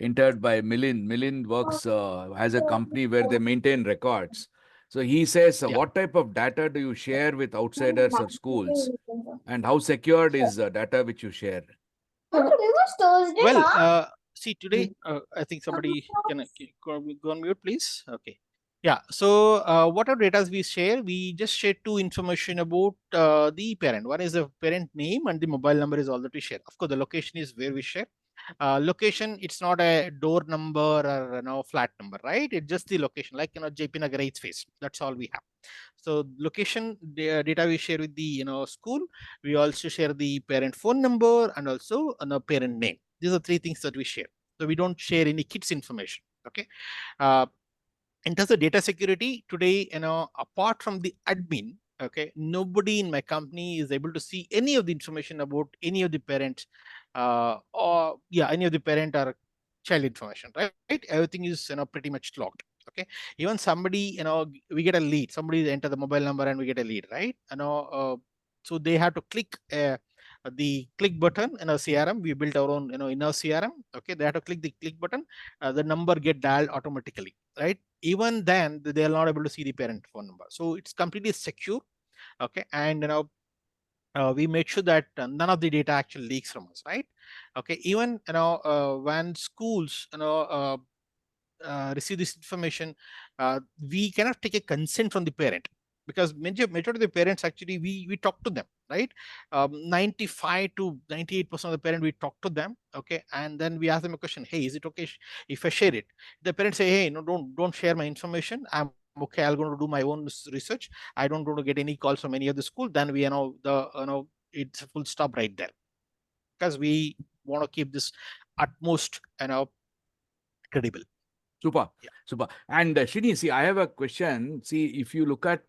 entered by Milind. Milind works has a company where they maintain records. So he says, Yeah. what type of data do you share with outsiders or schools, and how secured is the data which you share? Well, see, today, I think somebody can go on mute, please. Okay. Yeah. So, what are data we share? We just share two information about the parent. One is the parent name, and the mobile number is all that we share. Of course, the location is where we share. Location, it's not a door number or flat number, right? It's just the location, like JP Nagar 8th phase. That's all we have. So location data we share with the school. We also share the parent phone number and also parent name. These are three things that we share. So we don't share any kids information. Okay. In terms of data security today, apart from the admin, okay, nobody in my company is able to see any of the information about any of the parents, or any of the parent or child information, right? Everything is pretty much locked. Okay, even somebody, we get a lead. Somebody enter the mobile number and we get a lead, right? So they have to click the click button in our CRM. We built our own, in our CRM. Okay, they have to click the click button. The number get dialed automatically, right? Even then, they are not able to see the parent phone number. So it's completely secure. Okay, and we made sure that none of the data actually leaks from us, right? Okay, even when schools receive this information, we cannot take a consent from the parent, because majority of the parents actually we talk to them, right? 95 to 98% of the parent, we talk to them, okay, and then we ask them a question: hey, is it okay if I share it? The parents say, hey, no, don't share my information, I'm okay, I'm going to do my own research, I don't want to get any calls from any of the school. Then we it's a full stop right there, because we want to keep this utmost credible. Super, Yeah. super. And Srini, see, I have a question. See, if you look at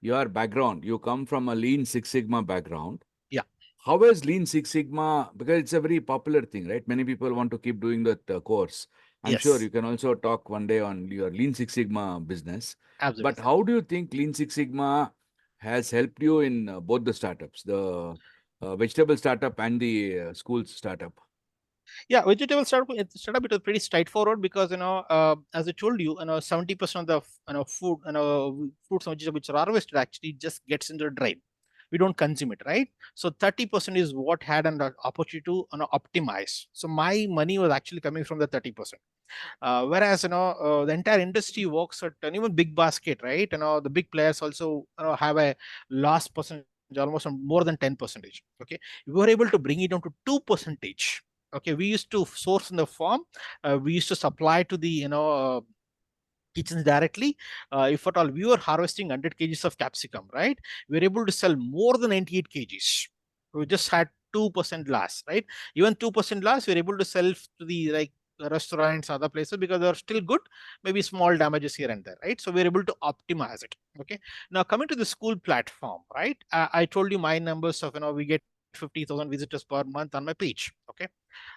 your background, you come from a Lean Six Sigma background. Yeah. How is Lean Six Sigma? Because it's a very popular thing, right? Many people want to keep doing that course. I'm sure Yes. you can also talk one day on your Lean Six Sigma business. Absolutely, But sir. how do you think Lean Six Sigma has helped you in both the startups, the vegetable startup and the school startup? Yeah, vegetable startup, it was pretty straightforward, because as I told you, 70% of the food, fruits and vegetables which are harvested actually just gets into the drain. We don't consume it, right? So 30% is what had an opportunity to optimize. So my money was actually coming from the 30%. Whereas the entire industry works at an even big basket, right? The big players also have a loss percentage almost on more than 10%. Okay, we were able to bring it down to 2%. Okay, we used to source in the farm, we used to supply to the kitchens directly. If at all we were harvesting 100 kgs of capsicum, right, we were able to sell more than 98 kgs. We just had 2% loss, right? Even 2% loss, we were able to sell to the restaurants, other places, because they are still good, maybe small damages here and there, right? So we're able to optimize it. Okay, now coming to the school platform, right? I told you my numbers of we get 50,000 visitors per month on my page. Okay,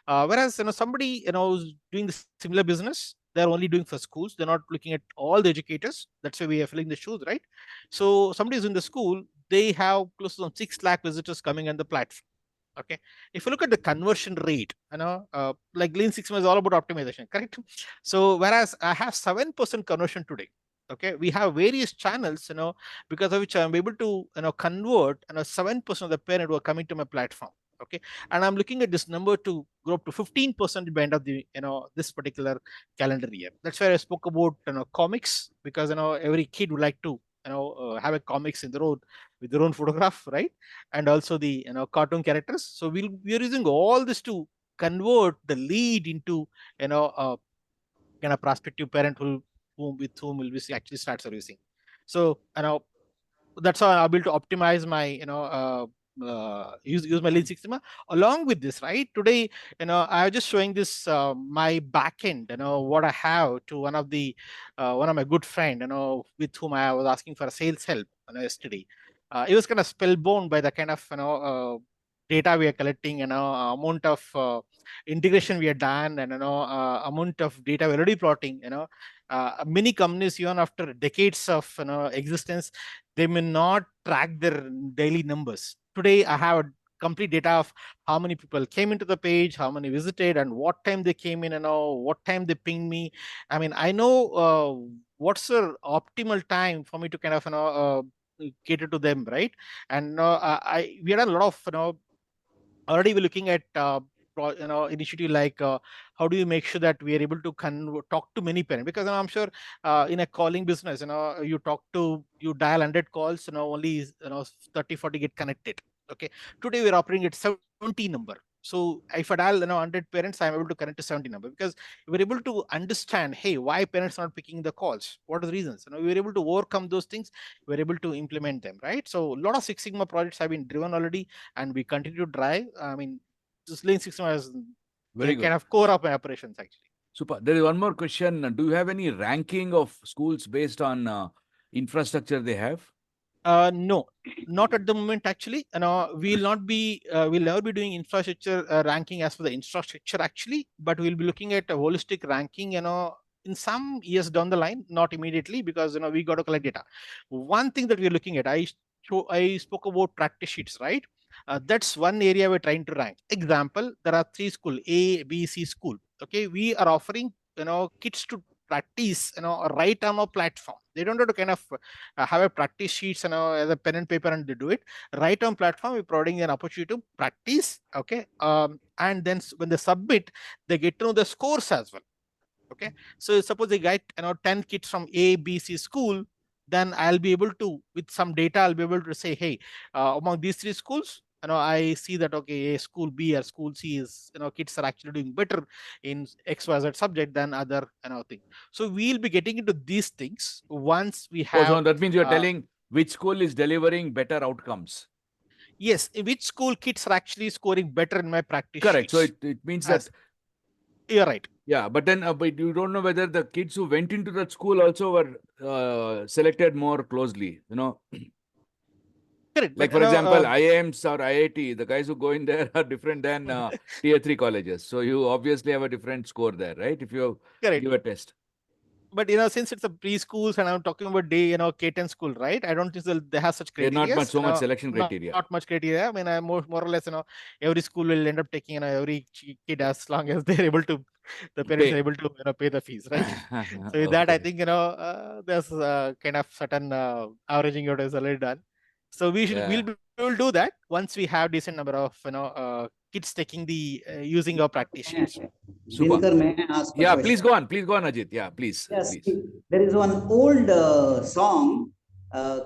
whereas somebody who's doing the similar business, they're only doing for schools. They're not looking at all the educators. That's why we are filling the shoes, right? So somebody who's in the school, they have close to some 6 lakh visitors coming on the platform. Okay, if you look at the conversion rate, like Lean Six Sigma is all about optimization, correct? So whereas I have 7% conversion today. Okay, we have various channels, because of which I'm able to convert 7% of the parent who are coming to my platform. Okay, and I'm looking at this number to grow up to 15% by end of the this particular calendar year. That's why I spoke about comics, because every kid would like to have a comics in their own, with their own photograph, right? And also the cartoon characters. So we're using all this to convert the lead into prospective parent with whom will we actually start servicing. So that's how I'm able to optimize my use my Lean Six Sigma. Along with this, right, today I was just showing this my backend, what I have, to one of my good friend, with whom I was asking for a sales help yesterday. It was kind of spellbound by the kind of data we are collecting, amount of integration we are done, and amount of data we're already plotting. Many companies, even after decades of existence, they may not track their daily numbers. Today, I have a complete data of how many people came into the page, how many visited, and what time they came in, what time they pinged me. I mean, I know what's the optimal time for me to kind of cater to them, right? And we had a lot of already we're looking at initiative like how do you make sure that we are able to talk to many parents, because I'm sure in a calling business, you dial 100 calls, only 30-40 get connected. Okay, today we're operating at 70 number. So if I dial 100 parents, I'm able to connect to 70 number, because we're able to understand, hey, why parents are not picking the calls, what are the reasons. We're able to overcome those things, we're able to implement them, right? So a lot of Six Sigma projects have been driven already, and we continue to drive. I mean, this Lean Six Sigma is Very kind good. of core of my operations actually. Super. There is one more question. Do you have any ranking of schools based on infrastructure they have? No, not at the moment actually. We'll never be doing infrastructure ranking as for the infrastructure actually, but we'll be looking at a holistic ranking, in some years down the line, not immediately, because we got to collect data. One thing that we're looking at, I spoke about practice sheets, right? That's one area we're trying to rank. Example, there are three school, A, B, C school. Okay, we are offering kids to practice, right on a platform. They don't have to kind of have a practice sheets, as a pen and paper, and they do it right on platform. We're providing an opportunity to practice. Okay. And then when they submit, they get to know the scores as well. Okay. So suppose they get 10 kids from A, B, C school, then I'll be able to, with some data, I'll be able to say, hey, among these three schools, I see that, okay, A school B or school C is, kids are actually doing better in XYZ subject than other, thing. So we'll be getting into these things once we Oh, so have, that means you're telling which school is delivering better outcomes. yes, in which school kids are actually scoring better in my practice Correct. So sheets. it means As that, you're right. yeah, but then but you don't know whether the kids who went into that school also were selected more closely, Correct. Like, But for example, IIMs or IIT, the guys who go in there are different than tier 3 colleges. So you obviously have a different score there, right? If you correct. give a test. But since it's a preschools and I'm talking about day, K-10 school, right? I don't think they have such They're not criteria. much so much selection criteria. Not much criteria. I mean, more or less, every school will end up taking, every kid as long as they're able to, the parents are Pay. able to, pay the fees, right? So with that, I Okay. think, there's kind of certain averaging out is already done. So we'll do that once we have decent number of, kids taking the using our practice sheets. Super. Dinakar, may I ask a Yeah, question? please go on. Please go on, Ajit. Yeah, please. Yes, Please. there is one old song,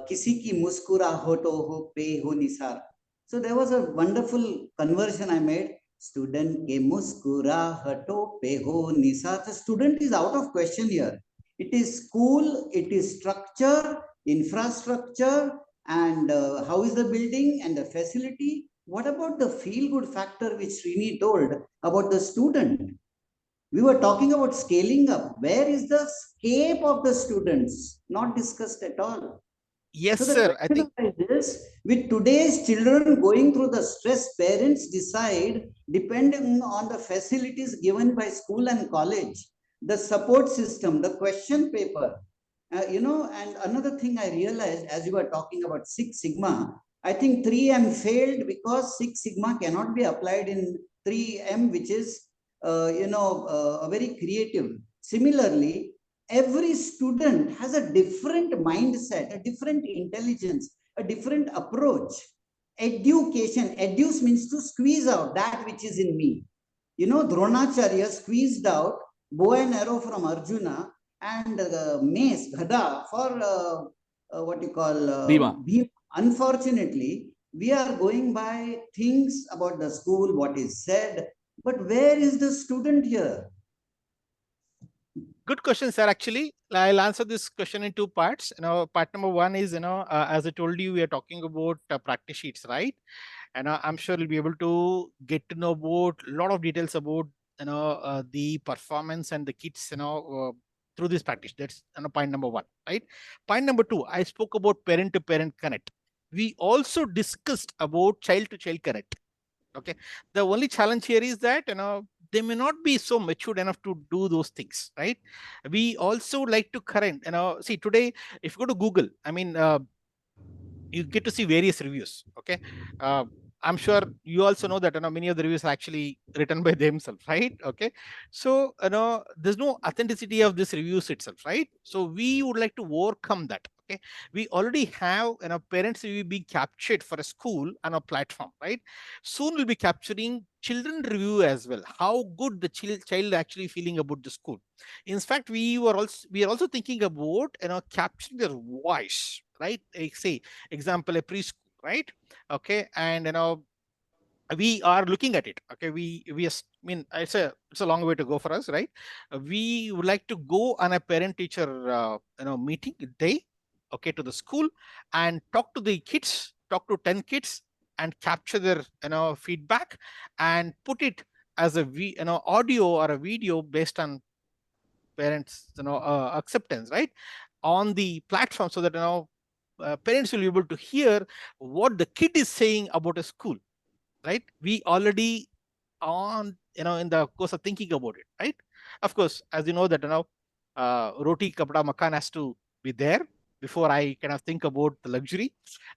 "Kisi ki muskurahoto ho pe ho nisar." So there was a wonderful conversion I made. Student ke muskurahoto pe ho nisar. The student is out of question here. It is school, it is structure, infrastructure, and how is the building and the facility. What about the feel-good factor which Srini told about the student? We were talking about scaling up. Where is the scape of the students? Not discussed at all. Yes, So the sir. I question think arises, with today's children going through the stress, parents decide, depending on the facilities given by school and college, the support system, the question paper, and another thing I realized as you were talking about Six Sigma, I think 3M failed because Six Sigma cannot be applied in 3M, which is, a very creative. Similarly, every student has a different mindset, a different intelligence, a different approach. Education, educe means to squeeze out that which is in me. Dronacharya squeezed out bow and arrow from Arjuna and mace, Gada for what you call Bhima. Bhima. Unfortunately, we are going by things about the school, what is said, but where is the student here? good question, sir. Actually, I'll answer this question in two parts. Part number one is, as I told you, we are talking about practice sheets, right? And I'm sure you'll be able to get to know about a lot of details about, the performance and the kids, through this practice. That's point number one, right? Point number two, I spoke about parent to parent connect. We also discussed about child to child connect. Okay. The only challenge here is that, they may not be so matured enough to do those things, right? We also like to current, see today, if you go to Google, I mean, you get to see various reviews. Okay. uh, I'm sure you also know that, many of the reviews are actually written by themselves, right? Okay. So, there's no authenticity of this reviews itself, right? So we would like to overcome that. Okay. We already have, parents review being captured for a school on a platform, right? Soon we'll be capturing children review as well, how good the child actually feeling about the school. In fact, we are also thinking about, capturing their voice, right? Like, say example, a preschool, right? Okay. And we are looking at it. Okay. I mean, it's a long way to go for us, right? We would like to go on a parent teacher meeting day, okay, to the school, and talk to the kids, talk to 10 kids, and capture their feedback, and put it as a audio or a video based on parents acceptance, right, on the platform, so that parents will be able to hear what the kid is saying about a school, right? We already on, in the course of thinking about it, right? Of course, as you know that, roti kapda makan has to be there before I kind of think about the luxury.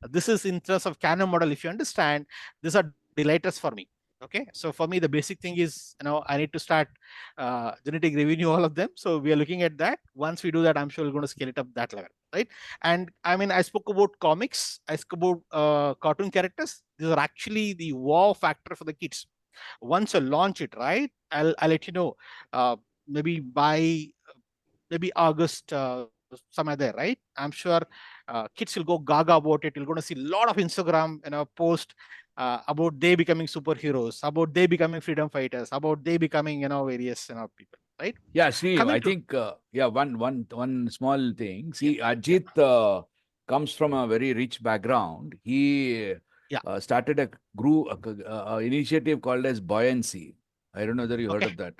This is in terms of canon model. If you understand, these are delighters for me. Okay, so for me, the basic thing is, I need to start generating revenue, all of them. So we are looking at that. Once we do that, I'm sure we're going to scale it up that level, right? And I mean, I spoke about comics, I spoke about cartoon characters. These are actually the wow factor for the kids. Once you launch it, right, I'll let you know. Maybe by maybe August, somewhere there, right? I'm sure kids will go gaga about it. You're going to see a lot of Instagram, post about they becoming superheroes, about they becoming freedom fighters, about they becoming, various, people, right? Yeah, Sri, Coming I to think, one small thing. See, yeah, Ajit comes from a very rich background. He yeah, started a initiative called as Buoyancy. I don't know whether you heard okay, of that.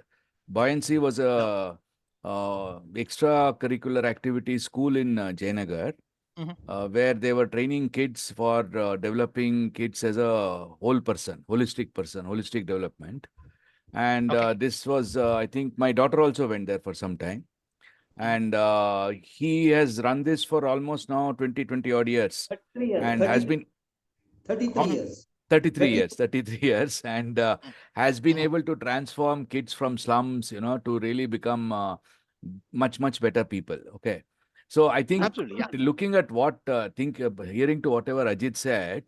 Buoyancy was no, a extracurricular activity school in Jayanagar, mhm, where they were training kids for developing kids as a holistic development. And okay, this was, I think, my daughter also went there for some time. mhm, And he has run this for almost now 20 odd years, 33 years, and has 30, been 33 how mhm, years. 33 30, years, 33 years, and mhm, has been mhm. able to transform kids from slums, to really become much better people. Okay. So I think, Absolutely, yeah, looking at hearing to whatever Ajit said,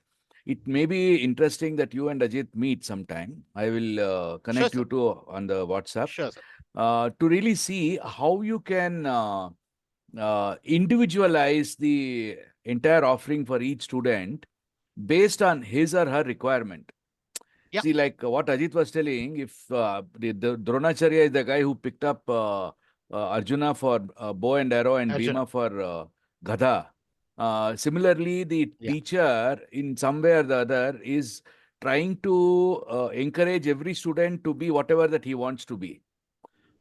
it may be interesting that you and Ajit meet sometime. I will sure, connect sir, you two on the WhatsApp sure, sir, to really see how you can individualize the entire offering for each student based on his or her requirement. yeah, See, like what Ajit was telling, if the Dronacharya is the guy who picked up Arjuna for bow and arrow and Arjuna, Bhima for Gada. Similarly, the yeah, teacher, in some way or the other, is trying to encourage every student to be whatever that he wants to be.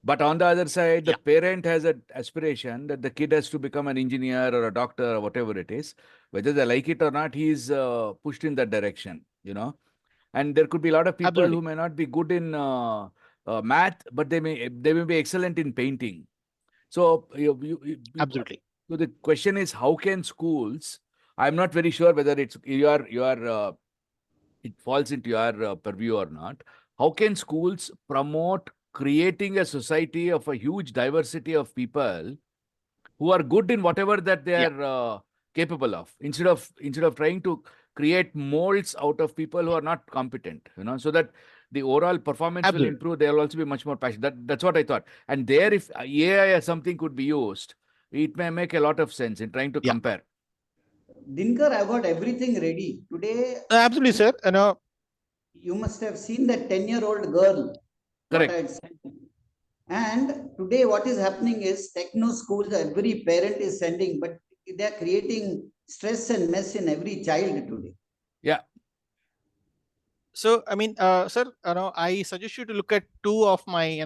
But on the other side, the yeah, parent has an aspiration that the kid has to become an engineer or a doctor or whatever it is. Whether they like it or not, he is pushed in that direction. And there could be a lot of people absolutely, who may not be good in math, but they may be excellent in painting. So absolutely, so the question is, how can schools? I'm not very sure whether it's it falls into your purview or not. How can schools promote creating a society of a huge diversity of people who are good in whatever that they yeah, are capable of, instead of trying to create molds out of people who are not competent, so that the overall performance will absolutely, improve. They'll also be much more passionate. That's what I thought. And there, if AI or something could be used, it may make a lot of sense in trying to yeah, compare. Dinakar, I got everything ready. Today, absolutely, sir. you must have seen that 10-year-old girl, what I Correct. had sent. And today, what is happening is techno schools, every parent is sending, but they are creating stress and mess in every child today. Yeah. So, I mean, sir, I suggest you to look at two of my,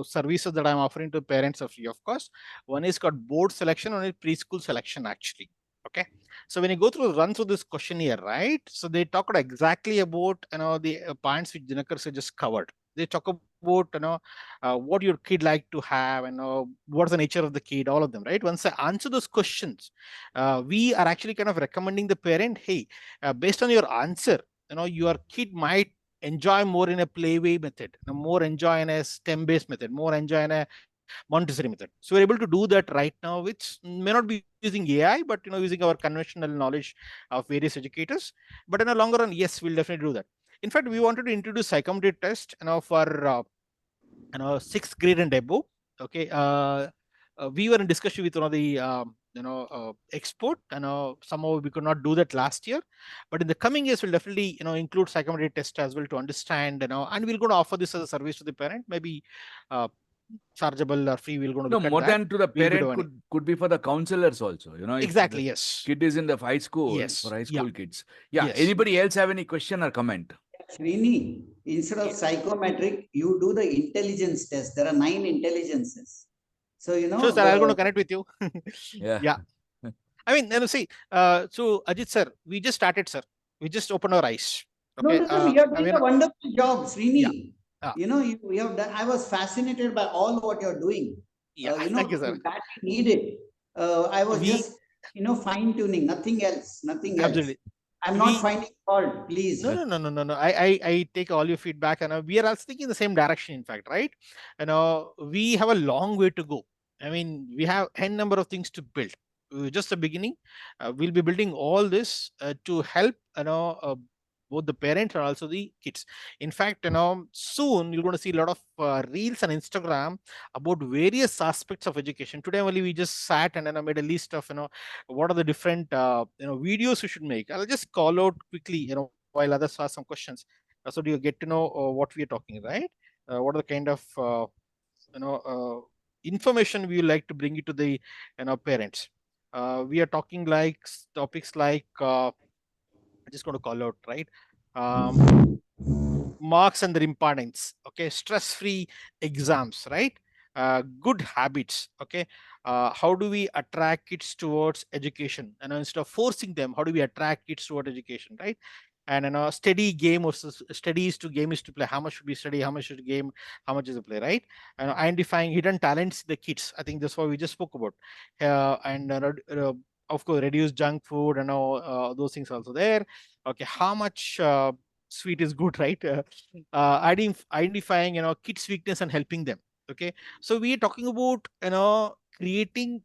services that I'm offering to parents of free of cost. One is called board selection, one is preschool selection, actually. Okay. So when you run through this questionnaire, right? So they talk about exactly about, the points which Dinakar said just covered. They talk about, what your kid like to have and what's the nature of the kid, all of them, right? Once I answer those questions, we are actually kind of recommending the parent, hey, based on your answer, your kid might enjoy more in a playway method, more enjoy in a STEM based method, more enjoy in a Montessori method. So we're able to do that right now, which may not be using AI, but using our conventional knowledge of various educators. But in a longer run, yes, we'll definitely do that. In fact, we wanted to introduce psychometry test, for 6th grade and above. Okay. We were in discussion with one of the export, somehow we could not do that last year, but in the coming years we'll definitely include psychometry test as well to understand, and we're going to offer this as a service to the parent, maybe uh, chargeable or free. We're going to No, look at more that. than to the We'll be parent, doing it. could be for the counselors also. If Exactly, the yes, kid is in the high school, for yes, high yeah, school kids. Yeah. yes, Anybody else have any question or comment? Srini, instead of yeah. psychometric, you do the intelligence test. There are 9 intelligences. So, Sure, sir, I'm going to connect with you. Yeah. Yeah. I mean, see, so Ajit sir, we just started, sir. We just opened our eyes. no, Okay. no, no, you are I doing mean, a wonderful job, yeah, Srini. You have done, I was fascinated by all what you're doing. yeah. Thank you, We sir. badly need it. I was We just, fine tuning, nothing else, nothing else. absolutely. I'm not finding fault, please. No. I take all your feedback, and we are also thinking the same direction. In fact, right? We have a long way to go. I mean, we have n number of things to build. Just the beginning. We'll be building all this to help both the parents and also the kids. In fact, soon you're going to see a lot of reels on Instagram about various aspects of education. Today only we just sat and made a list of what are the different videos we should make. I'll just call out quickly while others ask some questions, so do you get to know what we are talking, right? What are the kind of you know information we would like to bring it to the parents. We are talking like topics like I'm just going to call out, right? Marks and their importance. Okay, stress-free exams, right? Good habits. Okay, how do we attract kids towards education? And instead of forcing them, how do we attract kids towards education, right? And steady game versus studies to game is to play. How much should we study? How much should game? How much is the play, right? And identifying hidden talents in the kids. I think that's what we just spoke about. And of course, reduce junk food and those things also there. Okay, how much sweet is good, right? Identifying kids weakness and helping them. Okay, so we are talking about creating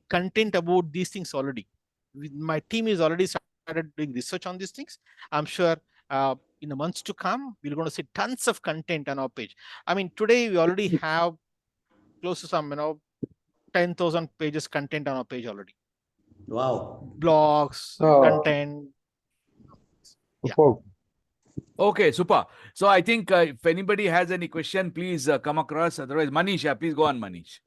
content about these things already. My team is already started doing research on these things. I'm sure in the months to come we're going to see tons of content on our page. I mean, today we already have close to some 10,000 pages content on our page already. Wow. Blogs, content. Yeah. Okay, super. So I think if anybody has any question, please come across. Otherwise, Manish, please go on, Manish.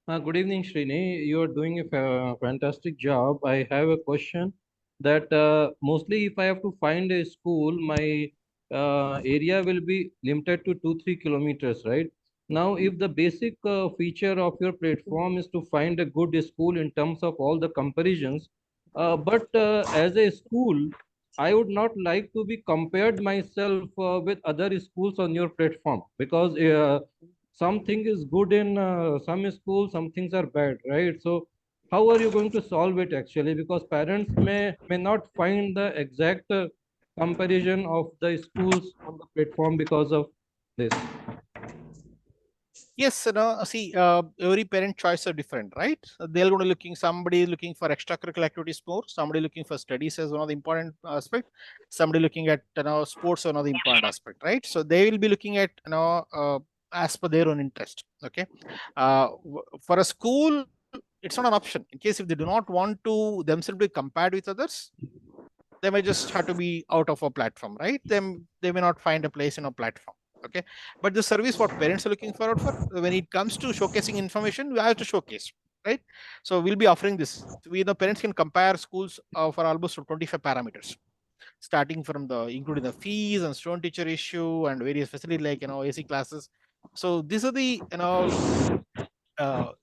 Good evening, Srini. You are doing a fantastic job. I have a question that mostly if I have to find a school, my area will be limited to 2-3 kilometers, right? Now, if the basic feature of your platform is to find a good school in terms of all the comparisons, but as a school, I would not like to be compared myself with other schools on your platform because something is good in some schools, some things are bad, right? So how are you going to solve it actually? Because parents may not find the exact comparison of the schools on the platform because of this. Yes, see, every parent choice are different, right? They're going to looking, somebody looking for extracurricular activities more, somebody looking for studies as one of the important aspect, somebody looking at sports another important aspect, right? So they will be looking at as per their own interest. Okay, for a school, it's not an option. In case if they do not want to themselves be compared with others, they may just have to be out of a platform, right? They may not find a place in a platform. Okay, but the service what parents are looking forward for, when it comes to showcasing information, we have to showcase, right? So we'll be offering this. We the parents can compare schools for almost 25 parameters, starting from the including the fees and student teacher issue and various facilities like AC classes. So these are the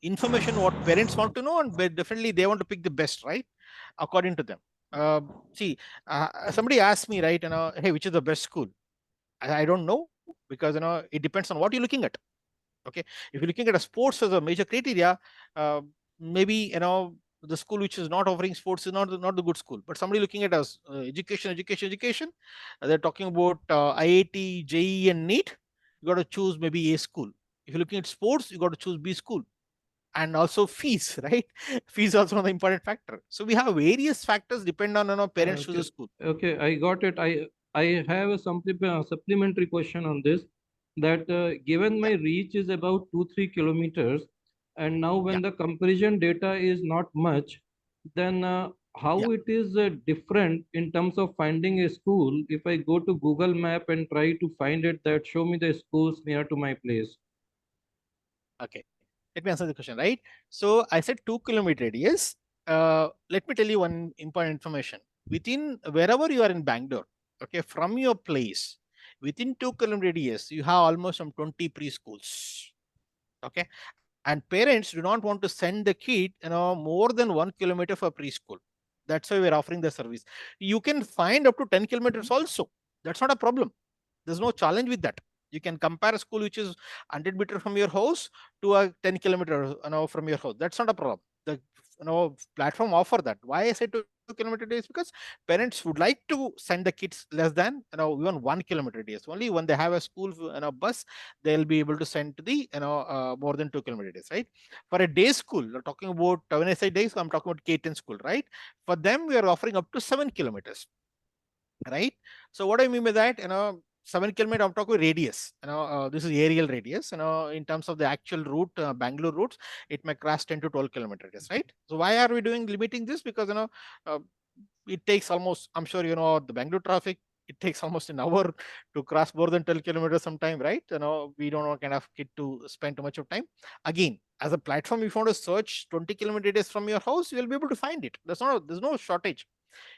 information what parents want to know, and definitely they want to pick the best, right, according to them. See, somebody asked me, right, hey, which is the best school? I don't know, because it depends on what you're looking at. Okay, if you're looking at a sports as a major criteria, maybe the school which is not offering sports is not the good school. But somebody looking at us education, they're talking about IIT, JEE, and NEET. You got to choose maybe A school. If you're looking at sports, you got to choose B school. And also fees, right? Fees also an important factor. So we have various factors depend on parents choose a school. Okay, I got it. I have a supplementary question on this. That given my reach is about 2-3 kilometers, and now when the comparison data is not much, then how it is different in terms of finding a school if I go to Google Map and try to find it that show me the schools near to my place? Okay, let me answer the question, right? So I said 2 kilometer radius. Let me tell you one important information. Within wherever you are in Bangalore, okay, from your place, within 2 kilometer radius, you have almost some 20 preschools. Okay, and parents do not want to send the kid, more than 1 kilometer for preschool. That's why we're offering the service. You can find up to 10 kilometers also. That's not a problem. There's no challenge with that. You can compare a school which is 100 meter from your house to a 10 kilometer from your house. That's not a problem. The platform offer that. Why I say to kilometer radius? Because parents would like to send the kids less than even 1 kilometer radius. Only when they have a school bus, they'll be able to send to the more than 2 kilometer radius, right? For a day school, we're talking about, when I say day school, I'm talking about K-10 school, right? For them, we are offering up to 7 kilometers, right? So what I mean by that, 7 kilometer, I'm talking radius. This is aerial radius. In terms of the actual route, Bangalore routes, it may cross 10 to 12 kilometers, right? So why are we doing limiting this? Because uh, it takes almost, I'm sure the Bangalore traffic. It takes almost an hour to cross more than 12 kilometers sometime, right? We don't want kind of kid to spend too much of time. Again, as a platform, if you want to search 20 kilometers from your house, you'll be able to find it. There's no shortage.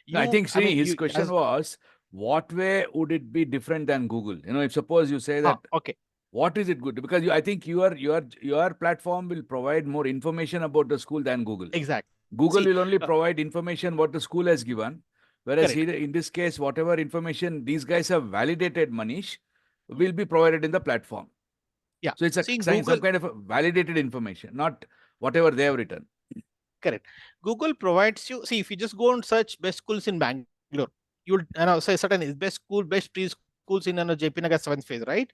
No, I think, I mean, his you question as was, what way would it be different than Google? If suppose you say that, okay. what is it good? Because I think your platform will provide more information about the school than Google. Exactly. Google See, will only provide information what the school has given, whereas correct. here in this case, whatever information these guys have validated, Manish, will be provided in the platform. Yeah. So it's See, in Google, some kind of a validated information, not whatever they have written. correct. Google provides you. See, if you just go and search best schools in Bangalore, you'll say certain is best school, best preschools in JP Nagar 7th phase, right?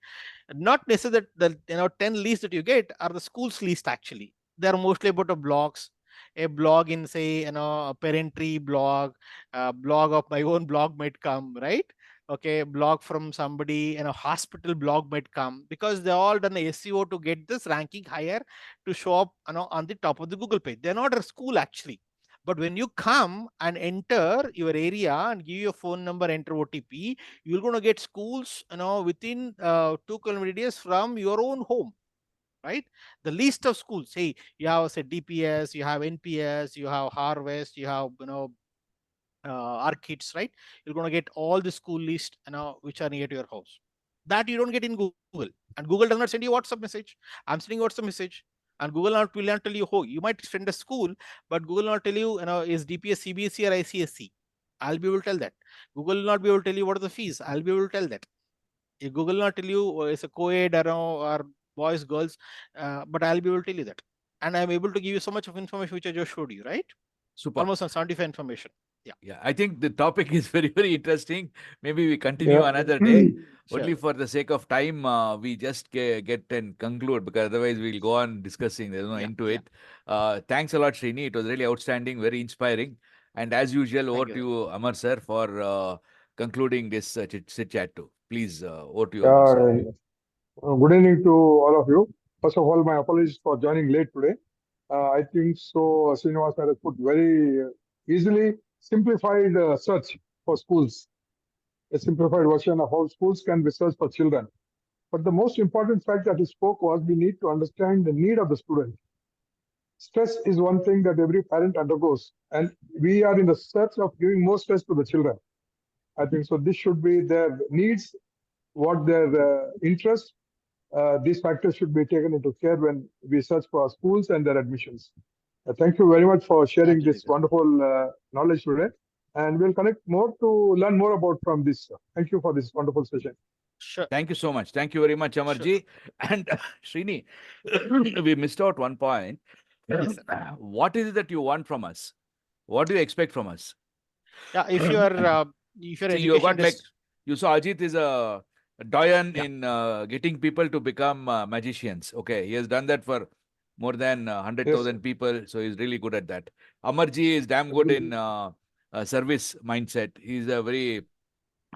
Not necessarily that the 10 leads that you get are the school's list actually. They are mostly about a blog in say a parent tree blog, a blog of my own blog might come, right? Okay, blog from somebody and a hospital blog might come, because they all done a SEO to get this ranking higher, to show up on the top of the Google page. They're not a school actually. But when you come and enter your area and give your phone number, enter OTP, you're going to get schools within 2 kilometer radius from your own home, right? The list of schools, hey, you have say DPS, you have NPS, you have Harvest, you have Kids, right? You're going to get all the school list which are near to your house. That you don't get in Google. And Google does not send you WhatsApp message. I'm sending WhatsApp message, and Google will not tell you, oh, you might send a school, but Google will not tell you, is DPS CBSE or ICSE. I'll be able to tell that. Google will not be able to tell you what are the fees. I'll be able to tell that. If Google will not tell you it's a co-ed or boys, girls, but I'll be able to tell you that. And I'm able to give you so much of information which I just showed you, right? Super. Almost on 75 information. Yeah, I think the topic is very, very interesting. Maybe we continue another day. Sure. Only for the sake of time, we just get and conclude, because otherwise we'll go on discussing. There's no end to it. Thanks a lot, Srini. It was really outstanding, very inspiring. And as usual, over to you, Amar sir, for concluding this chit chat too. Please, over to you, Amar sir. Good evening to all of you. First of all, my apologies for joining late today. I think so. Srinivas has put very easily simplified search for schools, a simplified version of how schools can be searched for children. But the most important fact that he spoke was we need to understand the need of the student. Stress is one thing that every parent undergoes, and we are in the search of giving more stress to the children. I think so. This should be their needs, what their interests. These factors should be taken into care when we search for schools and their admissions. Thank you very much for sharing this wonderful knowledge today. And we'll connect more to learn more about from this. Thank you for this wonderful session. Sure. Thank you so much. Thank you very much, Amarji. And Srini, we missed out one point. Yes, what is it that you want from us? What do you expect from us? Yeah, if you are See, you got like, you saw Ajit is a doyen in getting people to become magicians. Okay, he has done that for more than 100,000 people, so he's really good at that. Amarji is damn good in service mindset. He's a very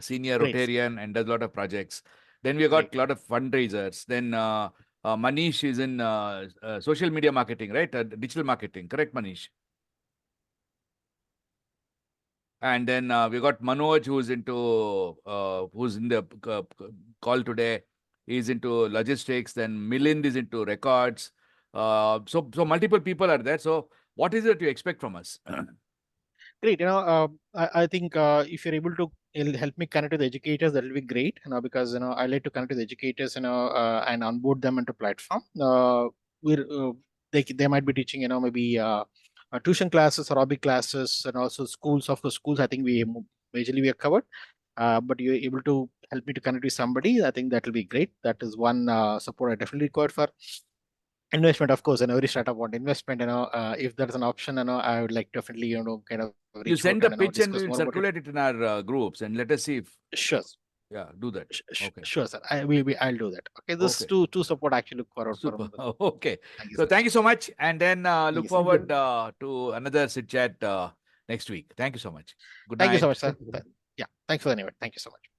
senior Rotarian and does a lot of projects. Then we got a lot of fundraisers. Then Manish is in social media marketing, right? Digital marketing, correct, Manish? And then we got Manoj, who's in the call today. He's into logistics. Then Milind is into records. So multiple people are there. So what is it you expect from us? Great. I think if you're able to help me connect with the educators, that will be great. Because I like to connect with the educators, and onboard them into platform. They might be teaching, maybe tuition classes or hobby classes, and also schools. Of course, schools, I think majorly we are covered. But you're able to help me to connect with somebody, I think that will be great. That is one support I definitely require for. Investment, of course, and every startup want investment. If there's an option, I would like definitely, kind of You reach send out the and pitch and discuss we'll more about it. circulate it in our groups and let us see if, Sure, yeah, do that. Okay. sure, sir. I'll do that. Okay, this Okay. to support actually look forward for. Super. Okay. Thank you, So sir. thank you so much. And then look you, sir. forward to another sit chat next week. Thank you so much. Good Thank you night. so much, sir. Yeah, thanks for the invite. Thank you so much.